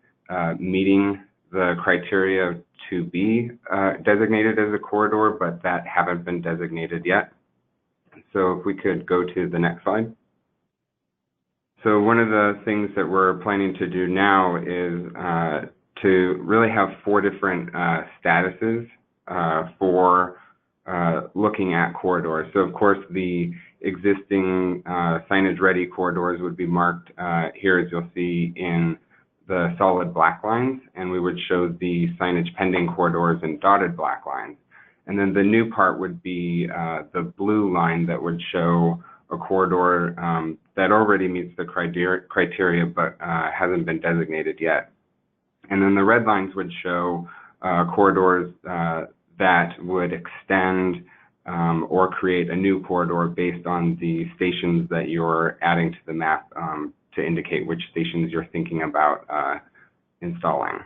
meeting the criteria to be designated as a corridor, but that haven't been designated yet. So if we could go to the next slide. So one of the things that we're planning to do now is to really have 4 different statuses for looking at corridors. So of course the existing signage ready corridors would be marked here, as you'll see, in the solid black lines, and we would show the signage pending corridors in dotted black lines. And then the new part would be the blue line that would show a corridor that already meets the criteria but hasn't been designated yet. And then the red lines would show corridors that would extend or create a new corridor based on the stations that you're adding to the map to indicate which stations you're thinking about installing.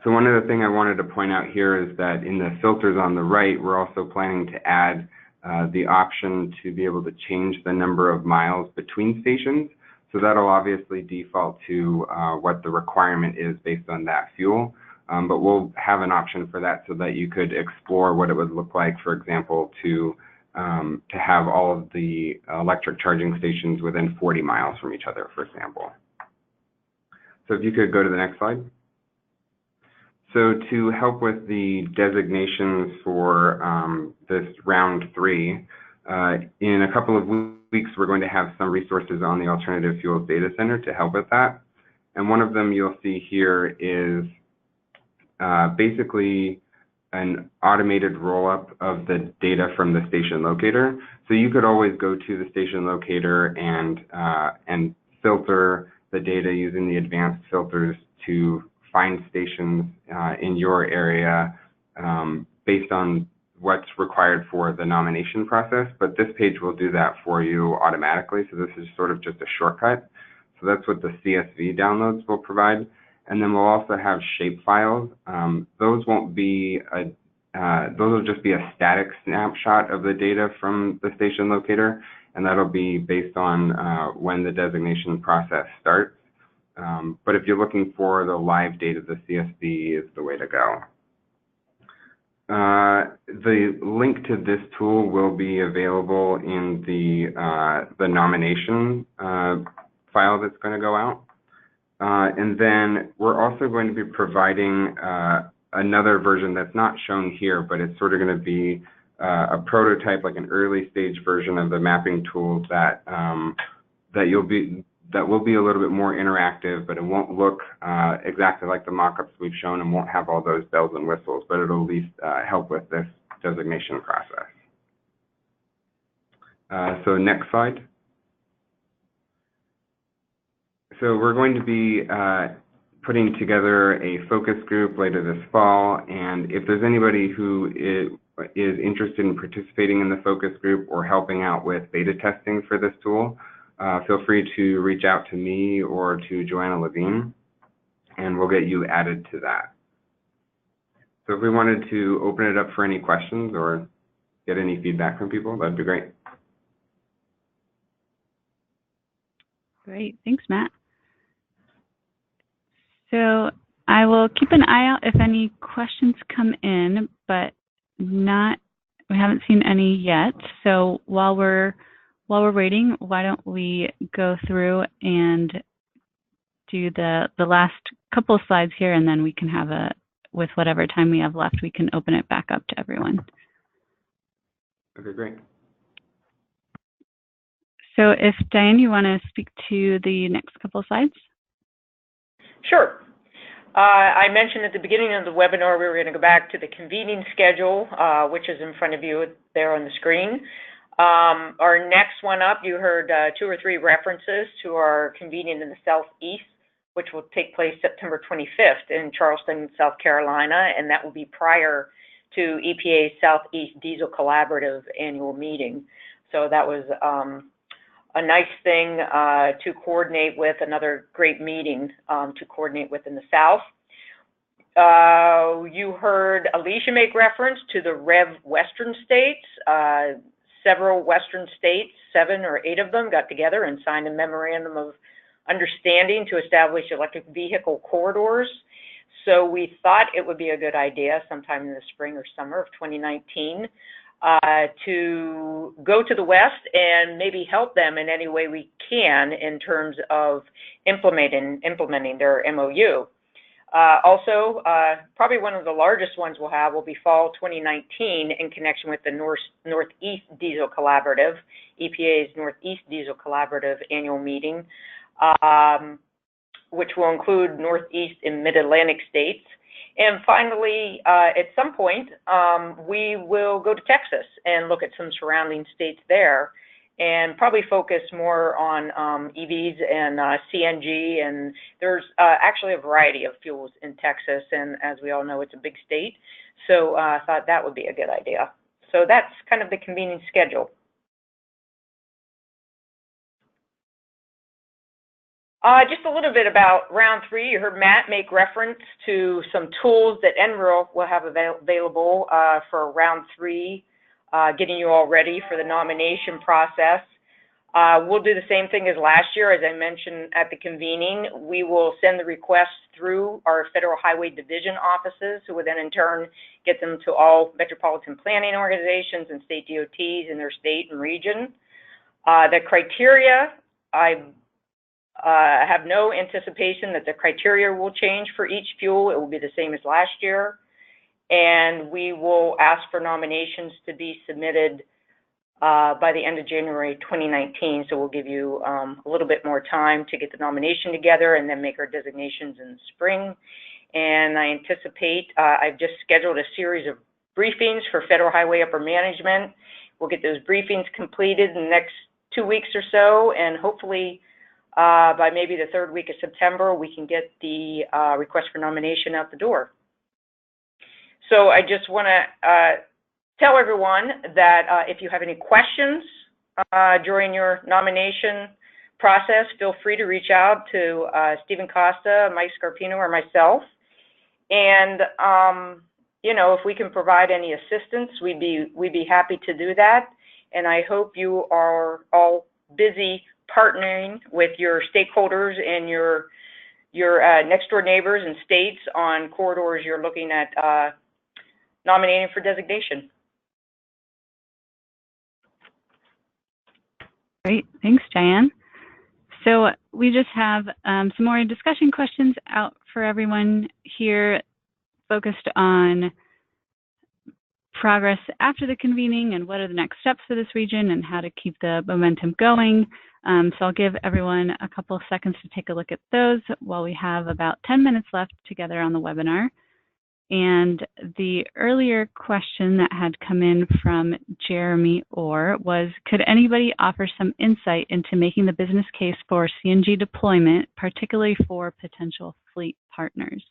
So one other thing I wanted to point out here is that in the filters on the right, we're also planning to add the option to be able to change the number of miles between stations. So that'll obviously default to what the requirement is based on that fuel. But we'll have an option for that so that you could explore what it would look like, for example, to have all of the electric charging stations within 40 miles from each other, for example. So if you could go to the next slide. So to help with the designations for this round 3, in a couple of weeks, we're going to have some resources on the Alternative Fuels Data Center to help with that. And one of them you'll see here is basically an automated roll-up of the data from the station locator. So you could always go to the station locator and filter the data using the advanced filters to find stations in your area based on what's required for the nomination process. But this page will do that for you automatically. So this is sort of just a shortcut. So that's what the CSV downloads will provide. And then we'll also have shape files. Those won't be those will just be a static snapshot of the data from the station locator, and that'll be based on when the designation process starts. But if you're looking for the live data, the CSV is the way to go. The link to this tool will be available in the nomination file that's going to go out. And then we're also going to be providing another version that's not shown here, but it's sort of going to be a prototype, like an early stage version of the mapping tool that will be a little bit more interactive, but it won't look exactly like the mock-ups we've shown and won't have all those bells and whistles, but it'll at least help with this designation process. So next slide. So we're going to be putting together a focus group later this fall, and if there's anybody who is interested in participating in the focus group or helping out with beta testing for this tool, feel free to reach out to me or to Joanna Levine, and we'll get you added to that. So if we wanted to open it up for any questions or get any feedback from people, that'd be great. Great, thanks, Matt. So I will keep an eye out if any questions come in, but we haven't seen any yet. So while we're waiting, why don't we go through and do the last couple of slides here, and then we can have with whatever time we have left, we can open it back up to everyone. Okay, great. So if Diane, you want to speak to the next couple of slides? Sure. I mentioned at the beginning of the webinar we were going to go back to the convening schedule, which is in front of you there on the screen. Our next one up, you heard 2 or 3 references to our convening in the Southeast, which will take place September 25th in Charleston, South Carolina, and that will be prior to EPA's Southeast Diesel Collaborative annual meeting. So that was a nice thing to coordinate with, another great meeting to coordinate with in the South. You heard Alicia make reference to the REV Western states. Several Western states, 7 or 8 of them, got together and signed a memorandum of understanding to establish electric vehicle corridors. So we thought it would be a good idea sometime in the spring or summer of 2019 to go to the West and maybe help them in any way we can in terms of implementing their MOU. Also, probably one of the largest ones we'll have will be fall 2019 in connection with the Northeast Diesel Collaborative, EPA's Northeast Diesel Collaborative annual meeting, which will include Northeast and Mid-Atlantic states. And finally, at some point, we will go to Texas and look at some surrounding states there and probably focus more on EVs and CNG. And there's actually a variety of fuels in Texas. And as we all know, it's a big state. So I thought that would be a good idea. So that's kind of the convening schedule. Just a little bit about round 3. You heard Matt make reference to some tools that NREL will have available for round 3, getting you all ready for the nomination process. We'll do the same thing as last year. As I mentioned at the convening, we will send the requests through our Federal Highway Division offices, who will then in turn get them to all metropolitan planning organizations and state DOTs in their state and region. The criteria, I have no anticipation that the criteria will change for each fuel. It will be the same as last year. And we will ask for nominations to be submitted by the end of January 2019. So we'll give you a little bit more time to get the nomination together and then make our designations in the spring. And I anticipate, I've just scheduled a series of briefings for Federal Highway Upper Management. We'll get those briefings completed in the next 2 weeks or so, and hopefully by maybe the 3rd week of September, we can get the request for nomination out the door. So I just want to tell everyone that if you have any questions during your nomination process, feel free to reach out to Stephen Costa, Mike Scarpino, or myself. And you know, if we can provide any assistance, we'd be happy to do that. And I hope you are all busy partnering with your stakeholders and your your next door neighbors and states on corridors you're looking at nominating for designation. Great, thanks, Diane. So we just have some more discussion questions out for everyone here, focused on progress after the convening and what are the next steps for this region and how to keep the momentum going. So I'll give everyone a couple of seconds to take a look at those while we have about 10 minutes left together on the webinar. And the earlier question that had come in from Jeremy Orr was, could anybody offer some insight into making the business case for CNG deployment, particularly for potential fleet partners?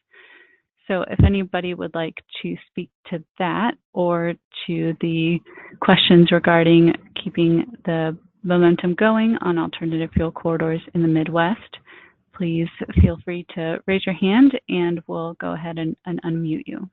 So if anybody would like to speak to that or to the questions regarding keeping the momentum going on alternative fuel corridors in the Midwest, please feel free to raise your hand and we'll go ahead and unmute you.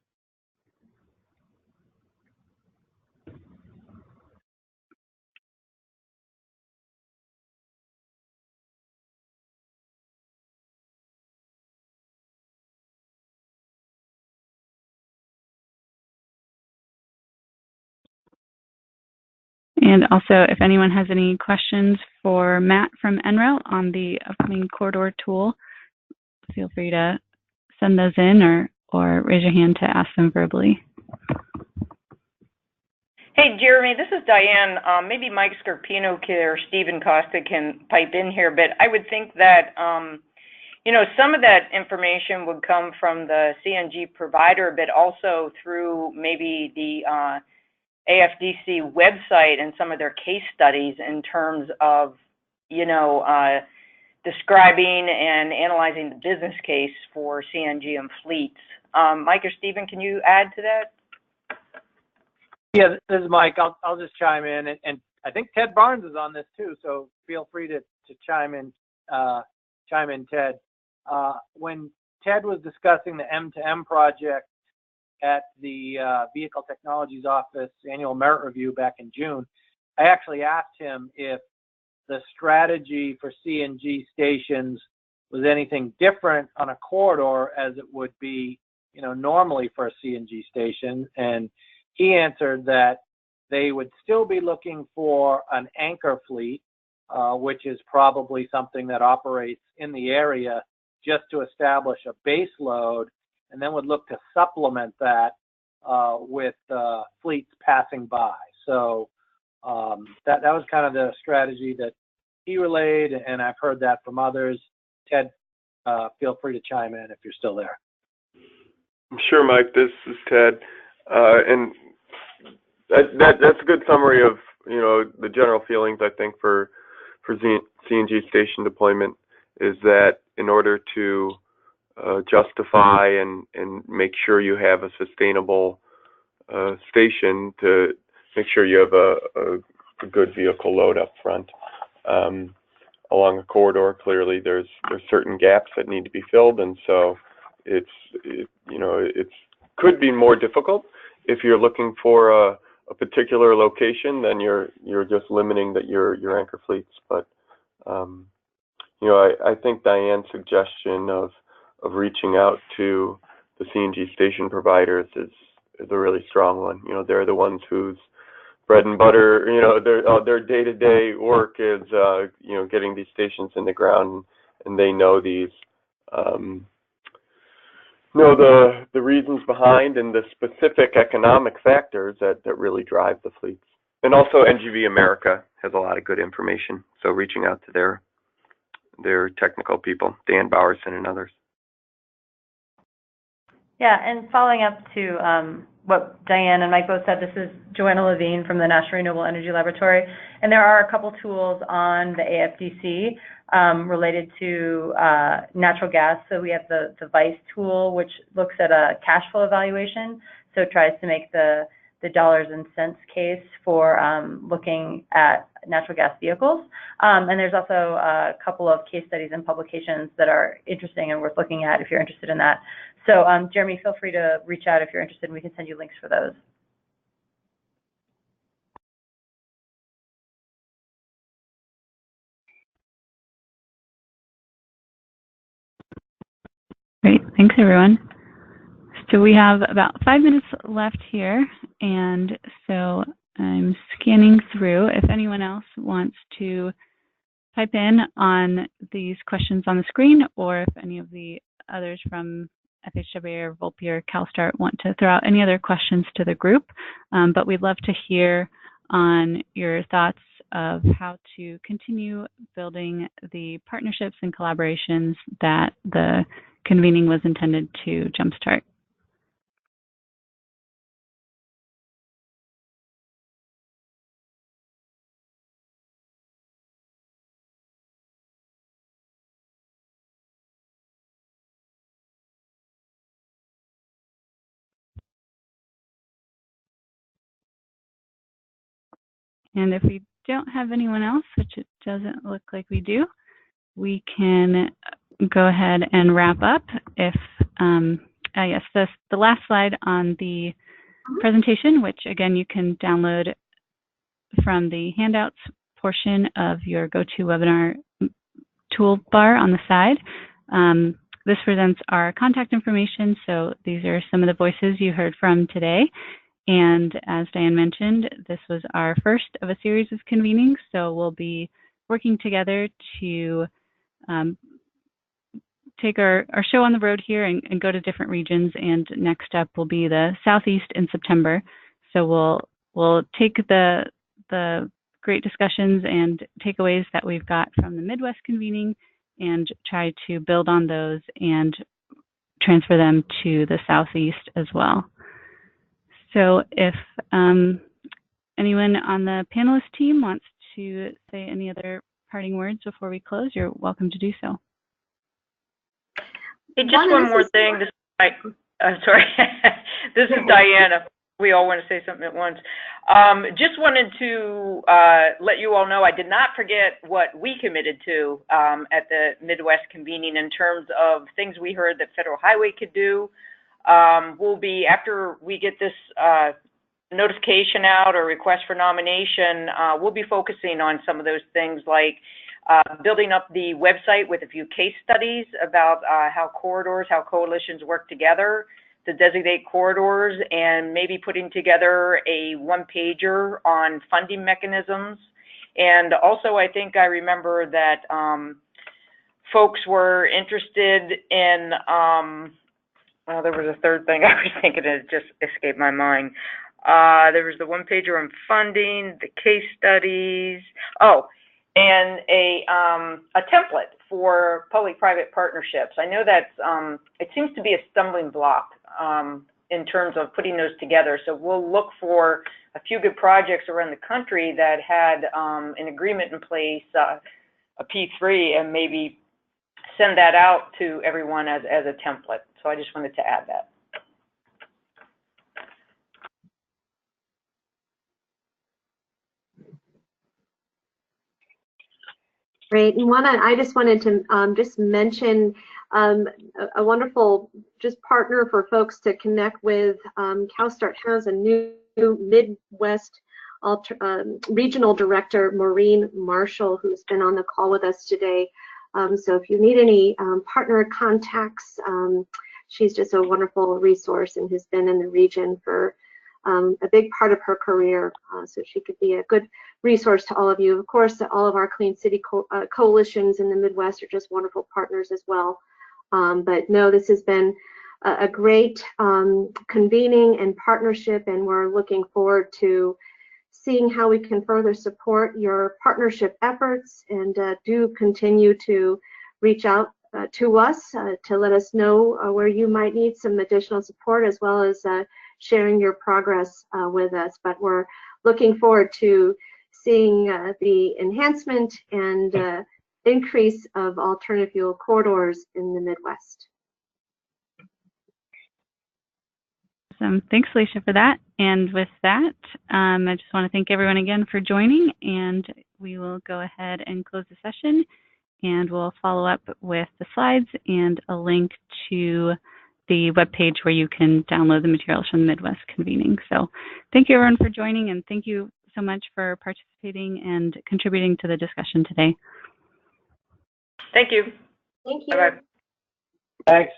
And also, if anyone has any questions for Matt from NREL on the upcoming corridor tool, feel free to send those in or raise your hand to ask them verbally. Hey, Jeremy, this is Diane. Maybe Mike Scarpino or Stephen Costa can pipe in here, but I would think that, you know, some of that information would come from the CNG provider, but also through maybe the AFDC website and some of their case studies in terms of, you know, describing and analyzing the business case for CNG and fleets. Mike or Stephen, can you add to that? Yeah, this is Mike. I'll just chime in, and I think Ted Barnes is on this too, so feel free to chime in, Ted. When Ted was discussing the M2M project at the Vehicle Technologies Office annual merit review back in June, I actually asked him if the strategy for CNG stations was anything different on a corridor as it would be, you know, normally for a CNG station, and he answered that they would still be looking for an anchor fleet, which is probably something that operates in the area just to establish a base load, and then would look to supplement that with fleets passing by. So that was kind of the strategy that he relayed, and I've heard that from others. Ted, feel free to chime in if you're still there. Sure, Mike. This is Ted, and that's a good summary of, you know, the general feelings. I think for CNG station deployment is that in order to justify and make sure you have a sustainable station, to make sure you have a good vehicle load up front. Along a corridor, clearly there's certain gaps that need to be filled, and so it could be more difficult if you're looking for a particular location. Then you're just limiting that your anchor fleets. But you know, I think Diane's suggestion of reaching out to the CNG station providers is a really strong one. You know, they're the ones whose bread and butter, you know, their day-to-day work is, you know, getting these stations in the ground, and they know these, know the reasons behind and the specific economic factors that really drive the fleets. And also NGV America has a lot of good information, so reaching out to their technical people, Dan Bowerson and others. Yeah, and following up to what Diane and Mike both said, this is Joanna Levine from the National Renewable Energy Laboratory, and there are a couple tools on the AFDC related to natural gas. So we have the VICE tool, which looks at a cash flow evaluation, so it tries to make the dollars and cents case for looking at natural gas vehicles. And there's also a couple of case studies and publications that are interesting and worth looking at if you're interested in that. So Jeremy, feel free to reach out if you're interested, and we can send you links for those. Great, thanks everyone. So we have about 5 minutes left here, and so I'm scanning through. If anyone else wants to type in on these questions on the screen, or if any of the others from FHWA or Volpe or CalSTART want to throw out any other questions to the group, but we'd love to hear on your thoughts of how to continue building the partnerships and collaborations that the convening was intended to jumpstart. And if we don't have anyone else, which it doesn't look like we do, we can go ahead and wrap up. If yes, the last slide on the presentation, which again you can download from the handouts portion of your GoToWebinar toolbar on the side. This presents our contact information, so these are some of the voices you heard from today. And as Diane mentioned, this was our first of a series of convenings, so we'll be working together to take our show on the road here and go to different regions. And next up will be the Southeast in September. So we'll take the great discussions and takeaways that we've got from the Midwest convening and try to build on those and transfer them to the Southeast as well. So if anyone on the panelist team wants to say any other parting words before we close, you're welcome to do so. Hey, just one more thing. I'm sorry. This is Diana. We all want to say something at once. Just wanted to let you all know I did not forget what we committed to at the Midwest convening in terms of things we heard that Federal Highway could do. We'll be, after we get this notification out or request for nomination, we'll be focusing on some of those things like building up the website with a few case studies about how corridors, how coalitions work together to designate corridors, and maybe putting together a one-pager on funding mechanisms. And also, I think I remember that folks were interested in, well, there was a third thing I was thinking, it just escaped my mind. There was the one-pager on funding, the case studies, and a template for public-private partnerships. I know that's, it seems to be a stumbling block in terms of putting those together. So we'll look for a few good projects around the country that had an agreement in place, a P3, and maybe send that out to everyone as a template. So I just wanted to add that. Great. And I just wanted to just mention a wonderful partner for folks to connect with. CalSTART has a new Midwest regional director, Maureen Marshall, who's been on the call with us today. So if you need any partner contacts, she's just a wonderful resource and has been in the region for a big part of her career, so she could be a good resource to all of you. Of course, all of our Clean City coalitions in the Midwest are just wonderful partners as well. But no, this has been a great convening and partnership, and we're looking forward to seeing how we can further support your partnership efforts, and do continue to reach out to us to let us know where you might need some additional support, as well as sharing your progress with us. But we're looking forward to seeing the enhancement and increase of alternative fuel corridors in the Midwest. Awesome. Thanks, Alicia, for that. And with that, I just want to thank everyone again for joining, and we will go ahead and close the session, and we'll follow up with the slides and a link to the webpage where you can download the materials from the Midwest convening. So thank you, everyone, for joining, and thank you so much for participating and contributing to the discussion today. Thank you. Thank you. Bye-bye. Thanks.